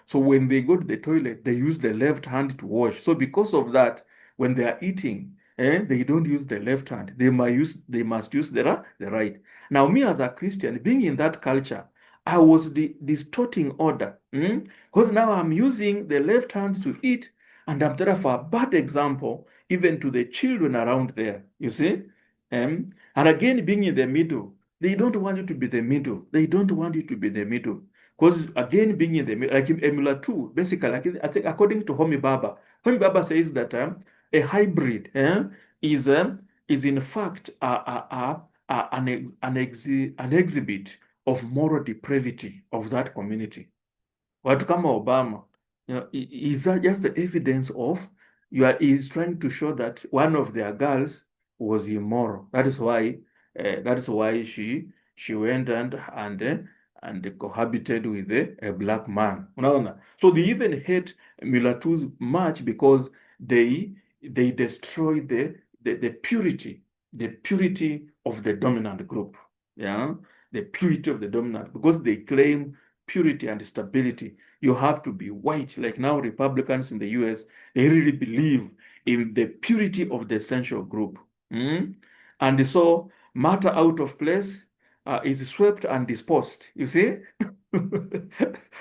So when they go to the toilet, they use the left hand to wash. So because of that, when they are eating, they don't use the left hand. They must use the right. Now, me as a Christian, being in that culture, I was distorting order. Because now I'm using the left hand to eat, and I'm therefore a bad example even to the children around there. You see? And again, being in the middle, they don't want you to be the middle. They don't want you to be the middle. Because again, being in the middle, like in Emula 2, basically, I think according to Homi Baba says that a hybrid is in fact an exhibit of moral depravity of that community. Watu kama Obama, is that just the evidence of is trying to show that one of their girls was immoral. That is why she went and cohabited with a black man. Unaona? So they even hate Milatus much because they destroy the purity of the dominant group. Yeah, the purity of the dominant, because they claim purity and stability. You have to be white. Like now, Republicans in the US, they really believe in the purity of the essential group. And so matter out of place is swept and disposed. You see?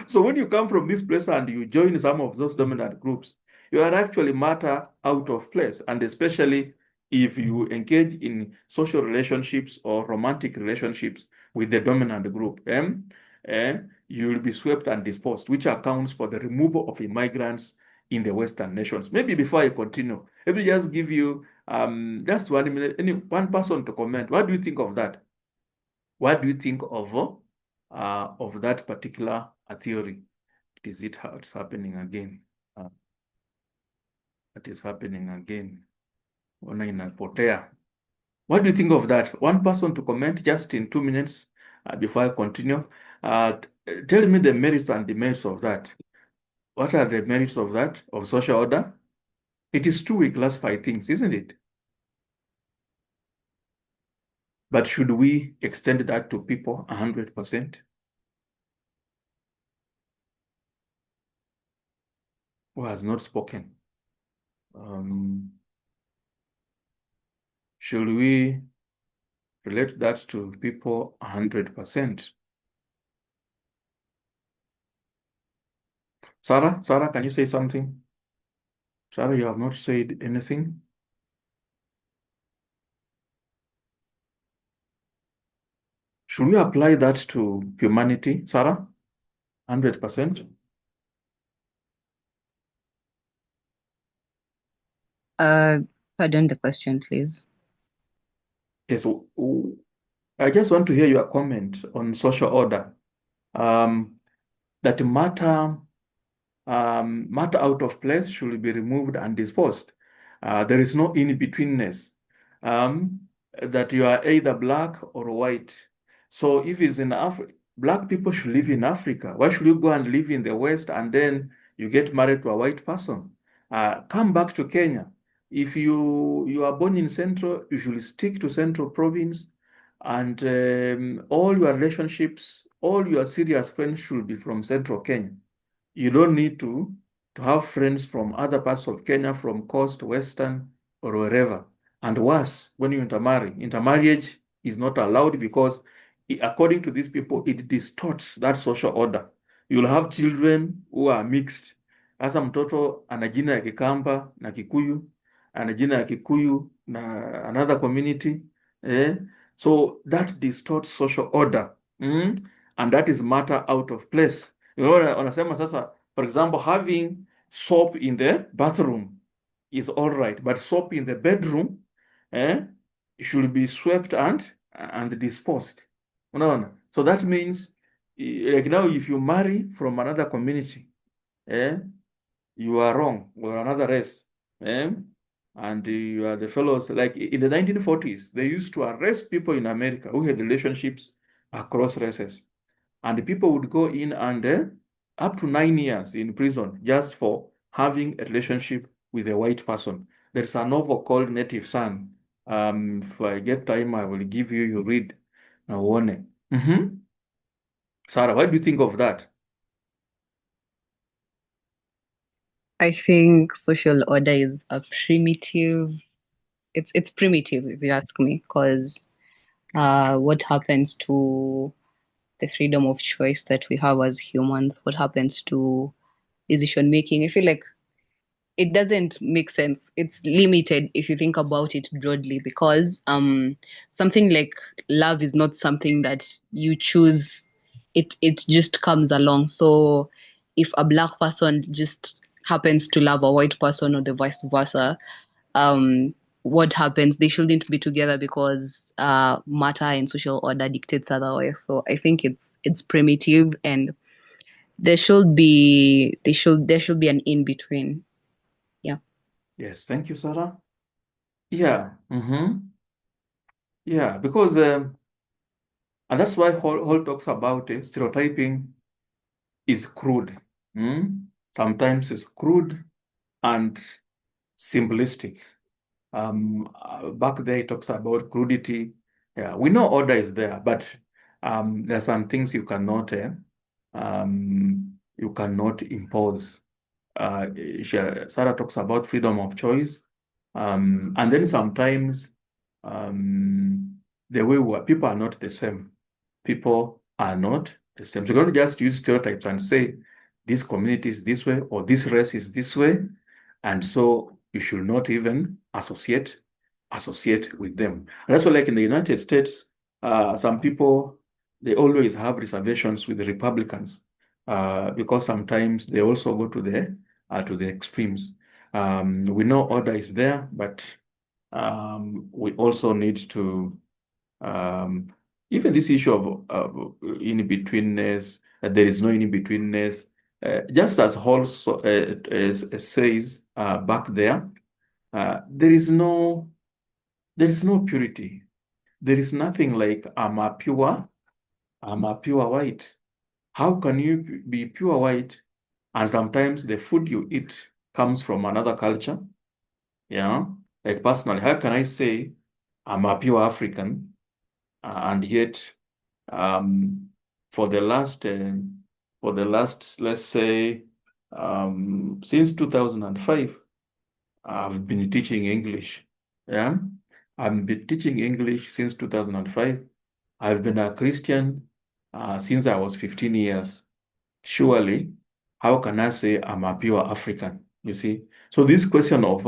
So when you come from this place and you join some of those dominant groups, you are actually matter out of place. And especially if you engage in social relationships or romantic relationships with the dominant group, you will be swept and disposed, which accounts for the removal of immigrants in the Western nations. Maybe before I continue, let me just give you just 1 minute, one person to comment. What do you think of that? What do you think of that particular theory? Is it how it's happening again? What is happening again? Ona inapotea. What do you think of that? One person to comment just in 2 minutes before I continue. Tell me the merits and demerits of that. What are the merits of that, of social order? It is two we classify things, isn't it? But should we extend that to people 100%? Who has not spoken? Should we relate that to people 100%? Sarah, can you say something? Sarah, you have not said anything. Should we apply that to humanity, Sarah? 100%? Pardon the question, please. Yes, I just want to hear your comment on social order. That matter out of place should be removed and disposed. There is no in-betweenness. That you are either black or white. So if it's in Africa, black people should live in Africa. Why should you go and live in the West and then you get married to a white person? Come back to Kenya. If you are born in Central, you should stick to Central Province, and all your relationships, all your serious friends should be from Central Kenya. You don't need to to have friends from other parts of Kenya, from coast, western, or wherever. And worse, when you intermarry, intermarriage is not allowed because, according to these people, it distorts that social order. You'll have children who are mixed. Sasa mtoto ana jina ya Kikamba na Kikuyu, ana jina ya Kikuyu na another community. So that distorts social order. And that is matter out of place. Wanasema sasa, for example, having soap in the bathroom is all right, but soap in the bedroom should be swept and disposed. Unaona? So that means, like now, if you marry from another community, you are wrong, or another race, and you are the fellows. Like in the 1940s, they used to arrest people in America who had relationships across races, and people would go in and up to 9 years in prison just for having a relationship with a white person. There's a novel called Native Son. If I get time, I will give you, you read. Naone. Sarah, what do you think of that? I think social order is a primitive. It's primitive if you ask me, because what happens to the freedom of choice that we have as humans? What happens to decision making? I feel like it doesn't make sense. It's limited if you think about it broadly, because something like love is not something that you choose. It just comes along. So if a black person just happens to love a white person or the vice versa, what happens? They shouldn't be together because matter and social order dictates otherwise. So I think it's primitive, and there should be an in between. Yeah. Yes, thank you, Sarah. Yeah. Yeah, because and that's why Hall talks about stereotyping is crude. Sometimes it's crude and simplistic. Back there, he talks about crudity. Yeah, we know order is there, but there are some things you cannot impose. Sarah talks about freedom of choice, and then sometimes the way people are not the same. People are not the same. So you don't just use stereotypes and say this community is this way or this race is this way, and so you should not even associate with them. And also, like in the United States, some people, they always have reservations with the Republicans because sometimes they also go to the extremes. We know order is there, but we also need to even this issue of in-betweenness, there is no in-betweenness, just as Hall says back there, there is no purity. There is nothing like I'm a pure white. How can you be pure white and sometimes the food you eat comes from another culture? Yeah, like personally, how can I say I'm a pure African and yet for the last let's say since 2005 I've been teaching English. Yeah, I've been teaching English since 2005. I've been a Christian since I was 15 years. Surely, how can I say I'm a pure African? You see, so this question of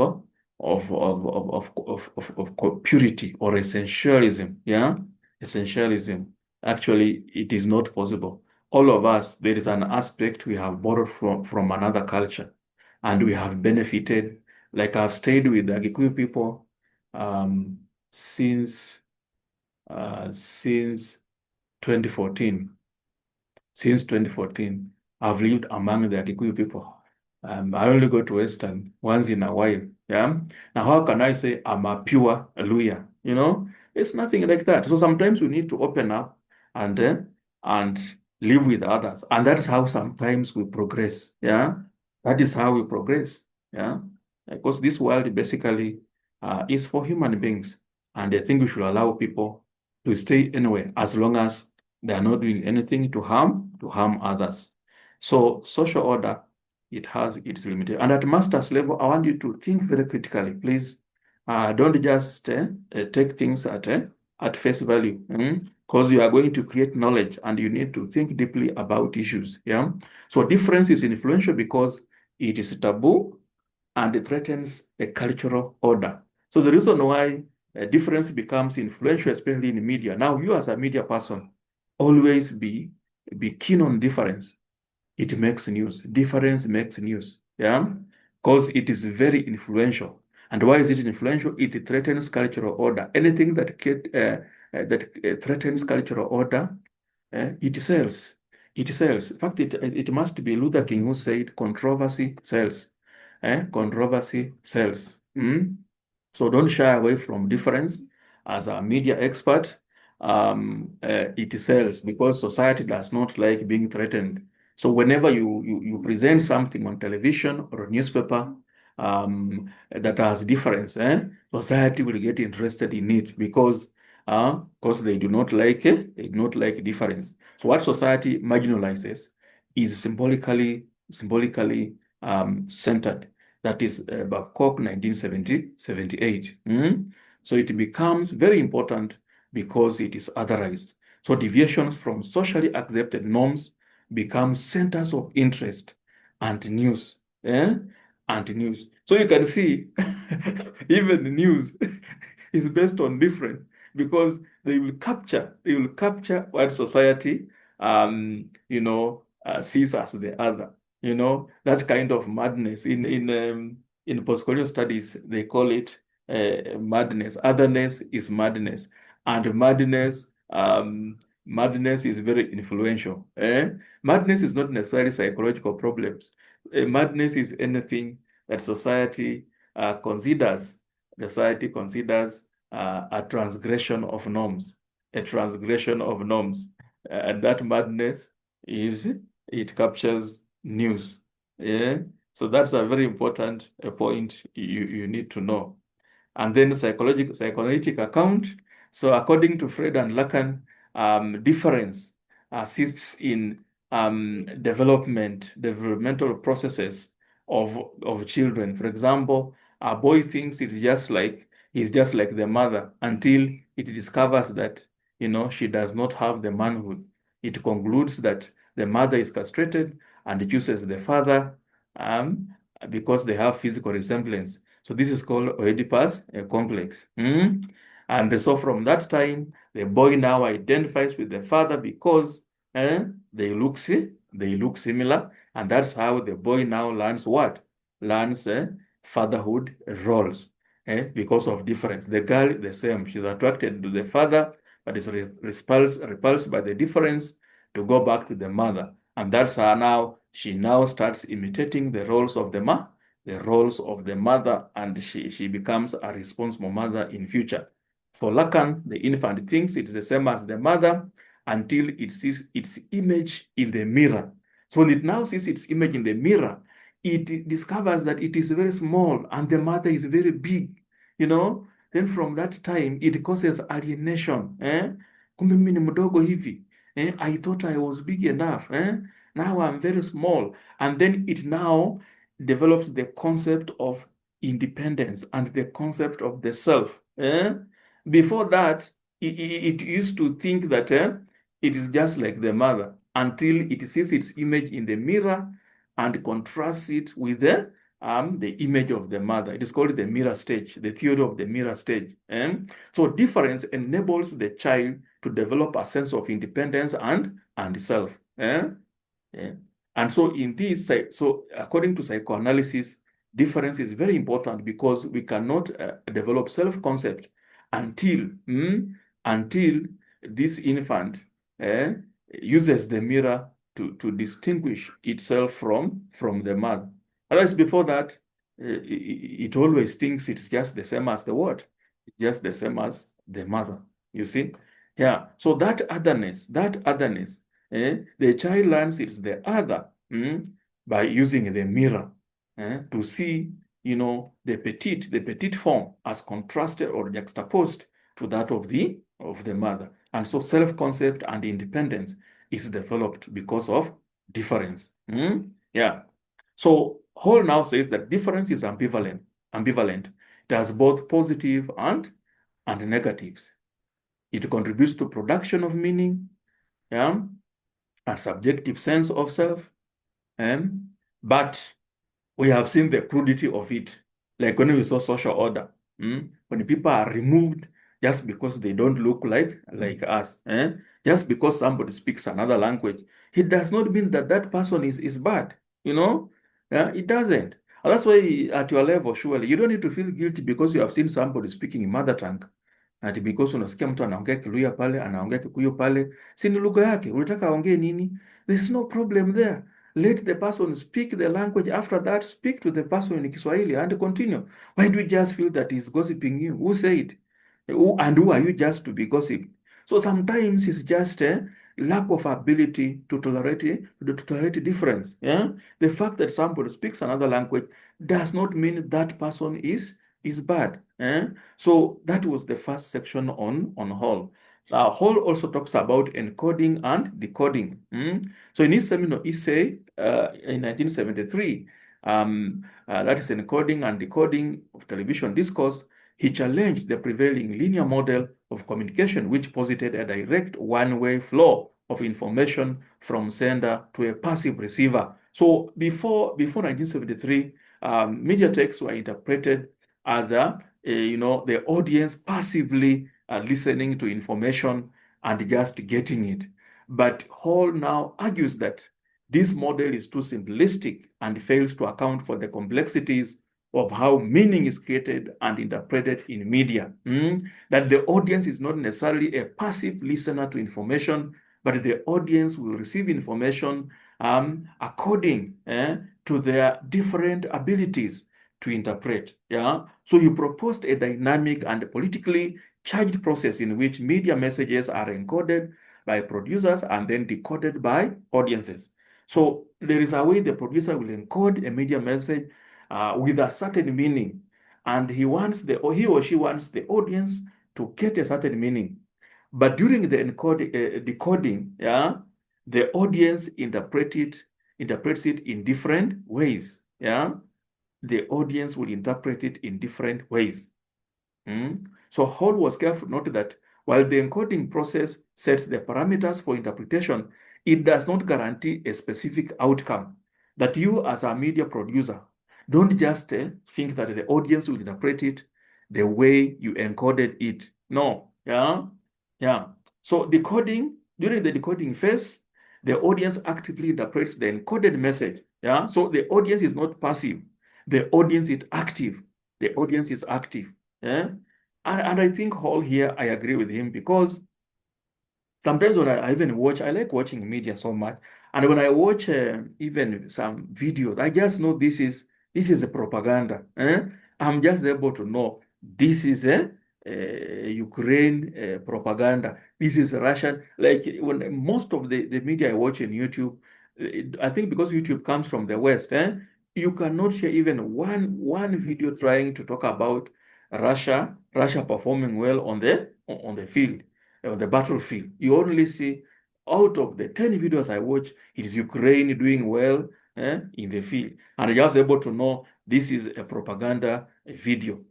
purity or essentialism, yeah, essentialism. Actually, it is not possible. All of us, there is an aspect we have borrowed from another culture, and we have benefited. Like I've stayed with the Kikuyu people since 2014. Since 2014, I've lived among the Kikuyu people. I only go to Western once in a while. Yeah. Now, how can I say I'm a pure Luya? It's nothing like that. So sometimes we need to open up and live with others, and that's how sometimes we progress. Yeah, that is how we progress. Yeah, because this world basically is for human beings, and I think we should allow people to stay anywhere as long as they are not doing anything to harm others. So social order it has its limitations. And at master's level, I want you to think very critically, please. Don't just take things at face value, because you are going to create knowledge and you need to think deeply about issues. Yeah. So difference is influential because it is taboo and it threatens a cultural order. So the reason why difference becomes influential, especially in media. Now, you as a media person, always be keen on difference. It makes news. Difference makes news. Yeah, because it is very influential. And why is it influential? It threatens cultural order. Anything that threatens cultural order, it sells. It sells. In fact, it must be Luther King who said, "Controversy sells." Controversy sells. So don't shy away from difference. As a media expert, it sells because society does not like being threatened. So whenever you present something on television or a newspaper that has difference, society will get interested in it because they do not like it, they do not like difference. So what society marginalizes is symbolically centered. That is Babcock 1978. So it becomes very important because it is otherized. So deviations from socially accepted norms become centers of interest and news. And news. So you can see, even the news is based on different because they will capture what society sees as the other. That kind of madness in postcolonial studies, they call it madness. Otherness is madness, and madness is very influential. Madness is not necessarily psychological problems. Madness is anything that society considers. Society considers a transgression of norms. A transgression of norms, and that madness it captures news. Yeah. So that's a very important point you need to know. And then psychoanalytic account. So according to Fred and Lacan, difference assists in developmental processes of children. For example, a boy thinks he's just like the mother until it discovers that she does not have the manhood. It concludes that the mother is castrated and chooses the father because they have physical resemblance. So this is called Oedipus complex. And so from that time, the boy now identifies with the father because they look similar, and that's how the boy now learns what? Learns fatherhood roles because of difference. The girl, the same. She's attracted to the father, but is repulsed by the difference to go back to the mother. And that's how now she now starts imitating the roles of the mother, and she becomes a responsible mother in future. For Lacan, the infant thinks it's the same as the mother until it sees its image in the mirror. So when it now sees its image in the mirror, it discovers that it is very small and the mother is very big. Then from that time it causes alienation. Kumbe mimi ni mdogo hivi. I thought I was big enough. Now I'm very small. And then it now develops the concept of independence and the concept of the self. Before that, it used to think that it is just like the mother until it sees its image in the mirror and contrasts it with the image of the mother. It is called the mirror stage, the theory of the mirror stage. So difference enables the child to develop a sense of independence and self. And so in this, so according to psychoanalysis, difference is very important because we cannot develop self-concept until this infant uses the mirror to distinguish itself from the mother. Otherwise, before that, it always thinks it's just the same as the what? It's just the same as the mother. You see? Yeah. So that otherness, the child learns it's the other by using the mirror to see, the petite form as contrasted or juxtaposed to that of the mother. And so self-concept and independence is developed because of difference. Yeah. So Hall now says that difference is ambivalent. It has both positive and negatives. It contributes to production of meaning, yeah, and subjective sense of self. But we have seen the crudity of it, like when we saw social order, when people are removed just because they don't look like us, just because somebody speaks another language, it does not mean that that person is bad, it doesn't. And that's why at your level, surely, you don't need to feel guilty because you have seen somebody speaking in mother tongue. Ati because unasikia mtu anaongea Kiluya pale, anaongea Kikuyu pale, si ni lugha yake, unataka aongee nini? There's no problem there. Let the person speak the language. After that, speak to the person in Kiswahili and continue. Why do you just feel that he's gossiping you? Who said? Who are you just to be gossiped? So sometimes it's just a lack of ability to tolerate difference. Yeah, the fact that somebody speaks another language does not mean that person is bad. So that was the first section on Hall. Hall also talks about encoding and decoding. So in his seminal essay in 1973, that is encoding and decoding of television discourse, he challenged the prevailing linear model of communication, which posited a direct one-way flow of information from sender to a passive receiver. So before 1973, media texts were interpreted as the audience passively listening to information and just getting it. But Hall now argues that this model is too simplistic and fails to account for the complexities of how meaning is created and interpreted in media. That the audience is not necessarily a passive listener to information, but the audience will receive information according to their different abilities to interpret. Yeah. So he proposed a dynamic and politically charged process in which media messages are encoded by producers and then decoded by audiences. So there is a way the producer will encode a media message with a certain meaning, and he or she wants the audience to get a certain meaning. But during the decoding, yeah, the audience interprets it in different ways. Yeah, the audience will interpret it in different ways. So Hall was careful to note that while the encoding process sets the parameters for interpretation, it does not guarantee a specific outcome. That you, as a media producer, don't just think that the audience will interpret it the way you encoded it. No. Yeah. So during the decoding phase, the audience actively interprets the encoded message. Yeah. So the audience is not passive. The audience is active. The audience is active. Yeah. And I think Hall here, I agree with him because sometimes when I even watch, I like watching media so much. And when I watch even some videos, I just know this is a propaganda. I'm just able to know this is a Ukraine propaganda. This is Russian. Like when most of the media I watch in YouTube, I think because YouTube comes from the West, you cannot share even one video trying to talk about Russia performing well on the field, on the battlefield. You only see out of the 10 videos I watch, it is Ukraine doing well in the field. And you're just able to know this is a propaganda video.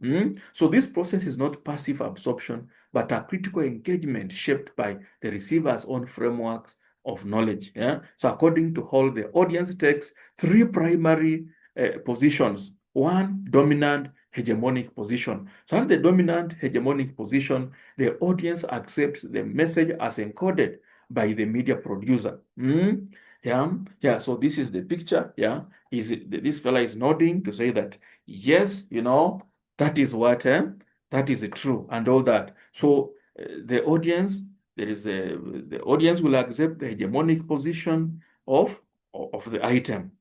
So this process is not passive absorption, but a critical engagement shaped by the receiver's own frameworks of knowledge. So according to Hall, the audience takes three primary positions. One, dominant hegemonic position. So in the dominant hegemonic position, the audience accepts the message as encoded by the media producer. Yeah. So this is the picture. Yeah, this fella is nodding to say that yes, that is what that is true and all that. So the audience, the audience will accept the hegemonic position of the item.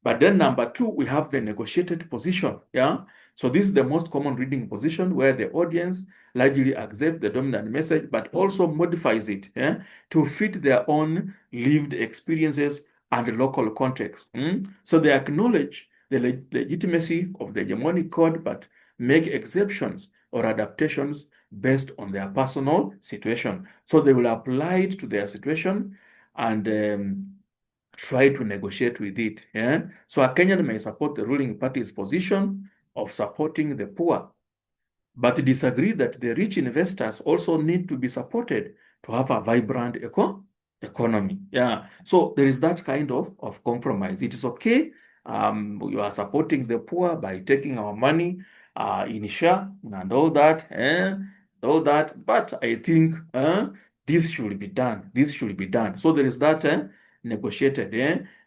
But then number two, we have the negotiated position. Yeah. So this is the most common reading position where the audience largely accepts the dominant message, but also modifies it to fit their own lived experiences and local context. So they acknowledge the legitimacy of the hegemonic code, but make exceptions or adaptations based on their personal situation. So they will apply it to their situation and try to negotiate with it. Yeah? So a Kenyan may support the ruling party's position of supporting the poor, but disagree that the rich investors also need to be supported to have a vibrant economy. Yeah. So there is that kind of compromise. It is okay. You are supporting the poor by taking our money in share and all that, all that. But I think this should be done. This should be done. So there is that negotiated.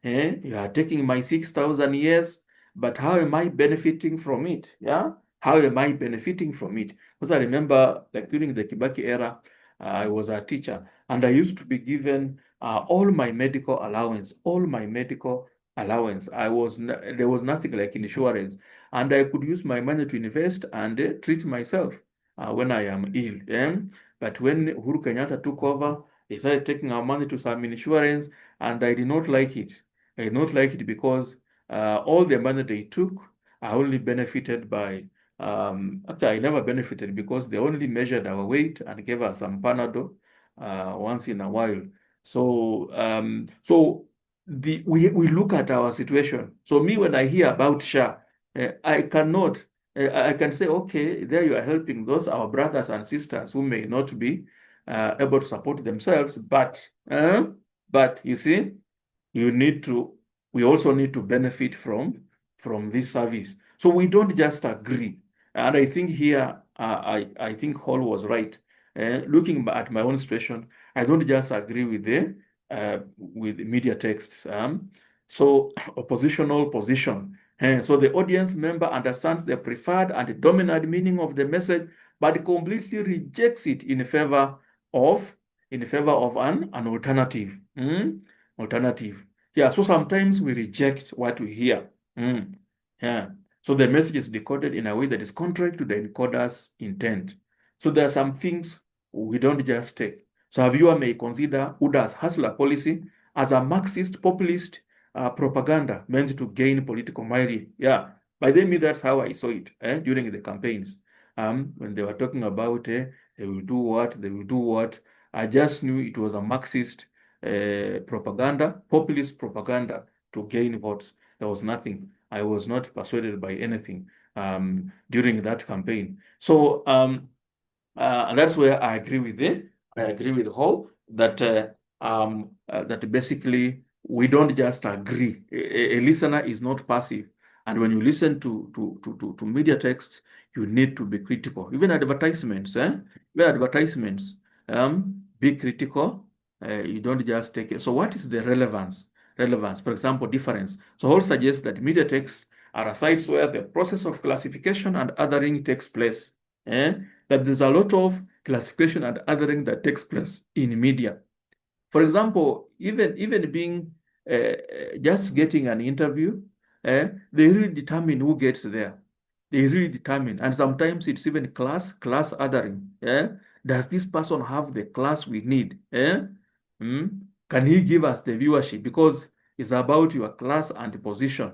You are taking my 6,000 years, but how am I benefiting from it? Yeah. How am I benefiting from it? Because I remember, like during the Kibaki era, I was a teacher, and I used to be given all my medical allowance, all my medical allowance. There was nothing like insurance, and I could use my money to invest and treat myself when I am ill. But when Uhuru Kenyatta took over, they started taking our money to some insurance, and I did not like it. I did not like it because all the money they took, I only benefited by actually, I never benefited because they only measured our weight and gave us some Panadol once in a while. So, we look at our situation. So me, when I hear about SHA, I cannot. I can say, okay, there you are helping those our brothers and sisters who may not be able to support themselves, but you see, you need to. We also need to benefit from this service. So we don't just agree. And I think here, I think Hall was right. Looking at my own situation, I don't just agree with the media texts. So oppositional position. So the audience member understands the preferred and dominant meaning of the message, but completely rejects it in favor of an alternative. Alternative. Yeah. So sometimes we reject what we hear. Yeah. So the message is decoded in a way that is contrary to the encoder's intent. So there are some things we don't just take. So a viewer may consider UDA's hustler policy as a Marxist populist propaganda meant to gain political mileage. Yeah, by me, that's how I saw it during the campaigns. When they were talking about they will do what, they will do what. I just knew it was a Marxist propaganda, populist propaganda to gain votes. There was nothing. I was not persuaded by anything during that campaign. So and that's where I agree with Hall that that basically we don't just agree. A listener is not passive, and when you listen to media text, you need to be critical. Even advertisements, be critical. You don't just take it. So what is the relevance? Relevance, for example, difference. So Hall suggests that media texts are sites where the process of classification and othering takes place. That there's a lot of classification and othering that takes place in media. For example, even being just getting an interview, they really determine who gets there. They really determine, and sometimes it's even class othering. Does this person have the class we need? Can he give us the viewership? Because it's about your class and position.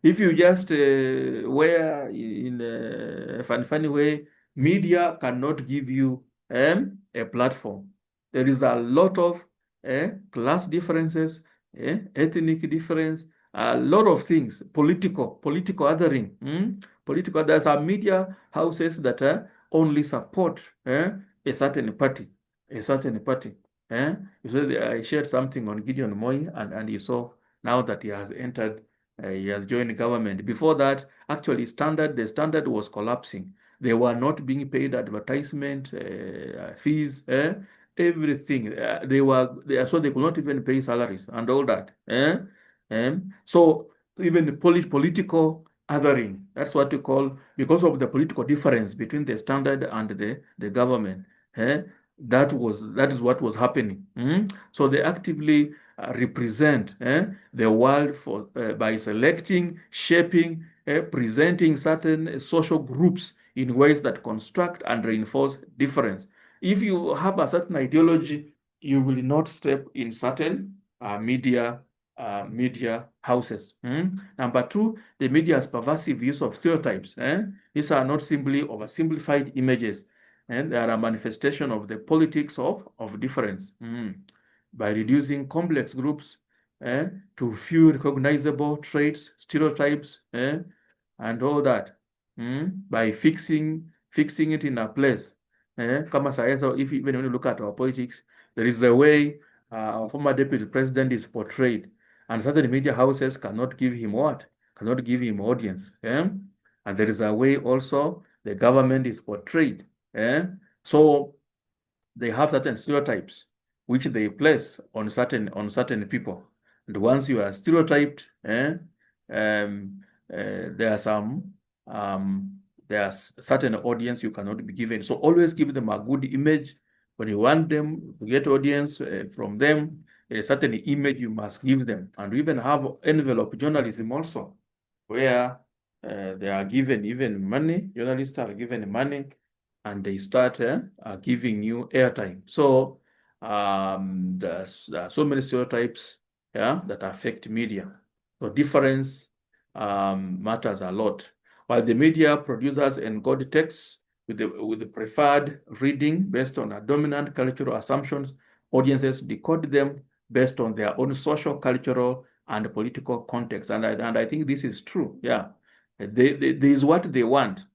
If you just wear in a funny way, media cannot give you a platform. There is a lot of class differences, ethnic difference, a lot of things, political othering. Political, there's some media houses that only support a certain party. You said I shared something on Gideon Moi, and you saw now that he has entered, he has joined government. Before that, actually, the standard was collapsing. They were not being paid advertisement fees, everything. So they could not even pay salaries and all that. So even the political othering, that's what you call, because of the political difference between the standard and the government. That is what was happening. So they actively represent the world by selecting, shaping, presenting certain social groups in ways that construct and reinforce difference. If you have a certain ideology, you will not step in certain media houses. Number two, the media's pervasive use of stereotypes. These are not simply oversimplified images, and they are a manifestation of the politics of difference. By reducing complex groups to few recognizable traits, stereotypes, and all that, by fixing it in a place. Kama sasa, if even when you look at our politics, there is a way our former deputy president is portrayed, and certain media houses cannot give him what? Cannot give him audience. And there is a way also the government is portrayed. So they have certain stereotypes which they place on certain people. And once you are stereotyped, there are some there's certain audience you cannot be given. So always give them a good image. When you want them to get audience from them, a certain image you must give them. And we even have envelope journalism also, where they are given even money. Journalists are given money, and they start giving you airtime. So there are so many stereotypes that affect media. So difference matters a lot. While the media producers encode texts with the preferred reading based on a dominant cultural assumptions, audiences decode them based on their own social, cultural, and political context. And I think this is true. Yeah, there is what they want,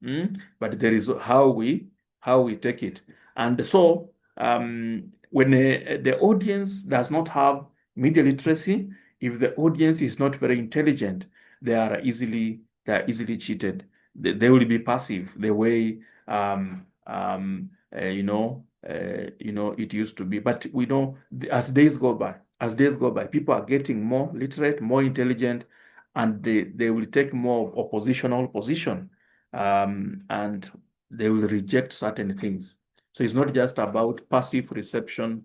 but there is how we take it. And so when the audience does not have media literacy, if the audience is not very intelligent, they are easily cheated. They will be passive the way it used to be. But we know as days go by, people are getting more literate, more intelligent, and they will take more oppositional position, and they will reject certain things. So it's not just about passive reception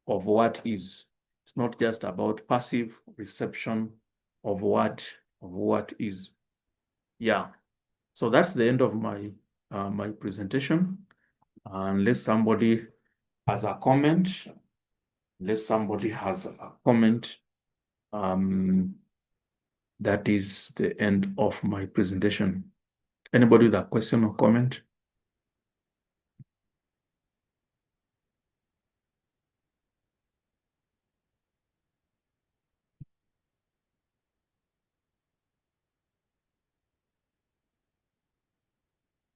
of what is. It's not just about passive reception of what is. Yeah. So that's the end of my my presentation. Unless somebody has a comment, that is the end of my presentation. Anybody with a question or comment?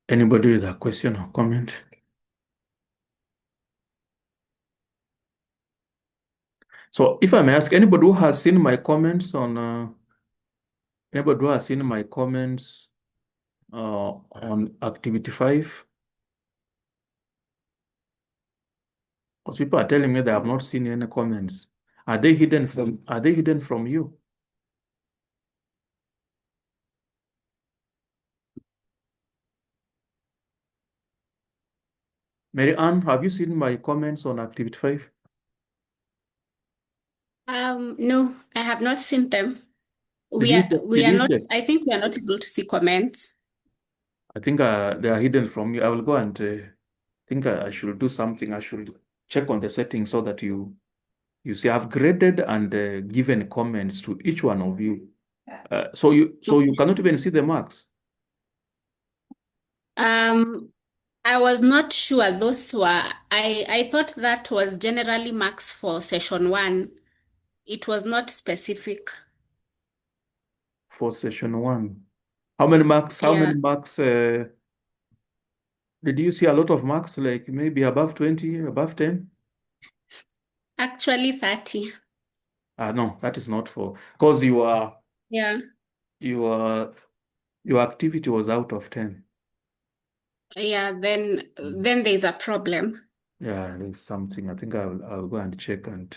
Anybody with a question or comment? So if I may ask, anybody who has seen my comments on on activity 5? Because people are telling me they have not seen any comments. Are they hidden from you? Mary Ann, have you seen my comments on activity 5? No, I have not seen them. Did you not, check? I think we are not able to see comments. I think they are hidden from you. I will go and think I should do something. I should check on the settings so that you see I've graded and given comments to each one of you. So you cannot even see the marks. I was not sure those were, I thought that was generally marks for session 1. It was not specific. For session 1. How many marks? How many marks? Did you see a lot of marks, like maybe above 20, above 10? Actually 30. No, that is not for, because your activity was out of 10. Yeah, then there's a problem. Yeah, there's something. I think I'll go and check and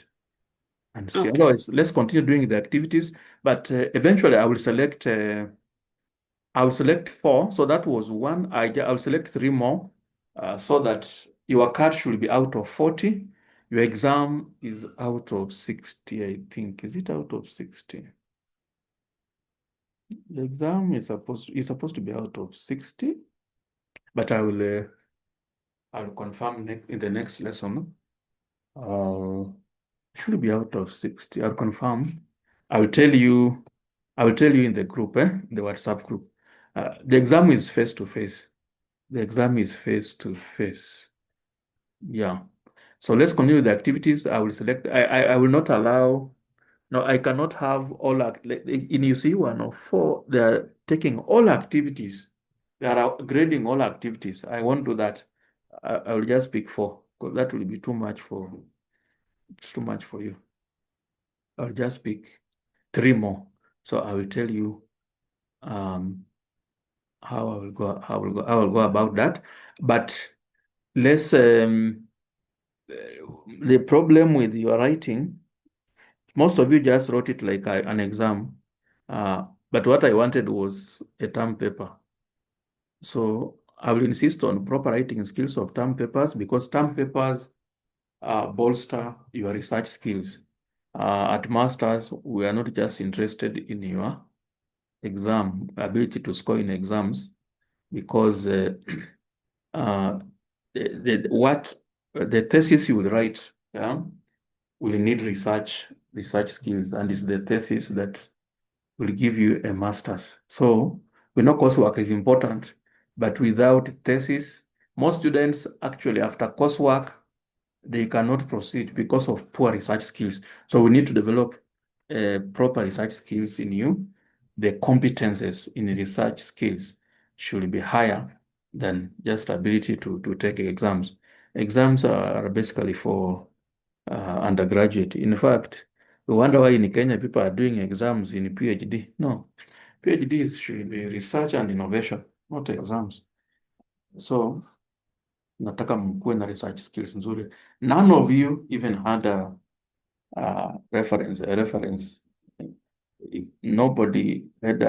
see. Okay. Otherwise, let's continue doing the activities. But eventually, I will select 4. So that was 1. I'll select 3 more, so that your card should be out of 40. Your exam is out of 60, I think. Is it out of 60? The exam is supposed to be out of 60, but I'll confirm in the next lesson. Should be out of 60. I'll confirm. I will tell you in the group, the WhatsApp group. The exam is face to face. The exam is face to face. Yeah. So let's continue with the activities. I will select. I will not allow No, I cannot have all in UC 104, they are taking all activities. They are grading all activities. I won't do that. I will just pick 4 because that will be too much for you. I'll just pick 3 more. So I will tell you how I will go about that. But let's the problem with your writing, most of you just wrote it like an exam. But what I wanted was a term paper. So I will insist on proper writing skills of term papers because term papers bolster your research skills. At masters, we are not just interested in your exam ability to score in exams because the thesis you will write, will need research skills, and it's the thesis that will give you a master's. So we know coursework is important, but without thesis, most students actually after coursework, they cannot proceed because of poor research skills. So we need to develop proper research skills in you. The competences in research skills should be higher than just ability to take exams. Exams are basically for undergraduate. In fact, we wonder why in Kenya people are doing exams in PhD. No, PhDs should be research and innovation, not exams. So nataka mkuwe na research skills nzuri. None of you even had a reference. Nobody had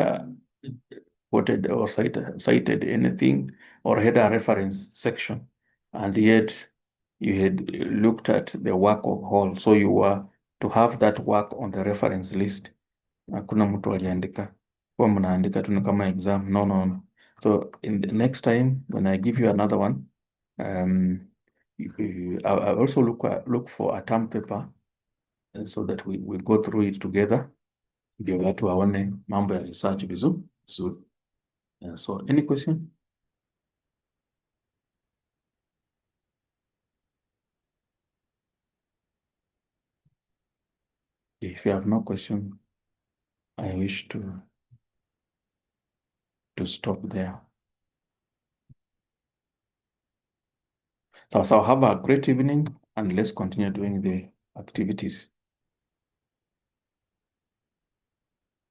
quoted or cited anything or had a reference section, and yet you had looked at the work of Hall, so you were to have that work on the reference list. Hakuna mtu aliandika kwa mnaandika tu kama exam. No. So in the next time when I give you another one, I also look for a term paper so that we go through it together, ndio watu waone mambo ya research vizuri. So any question? If you have no question, I wish to stop there. So have a great evening and let's continue doing the activities.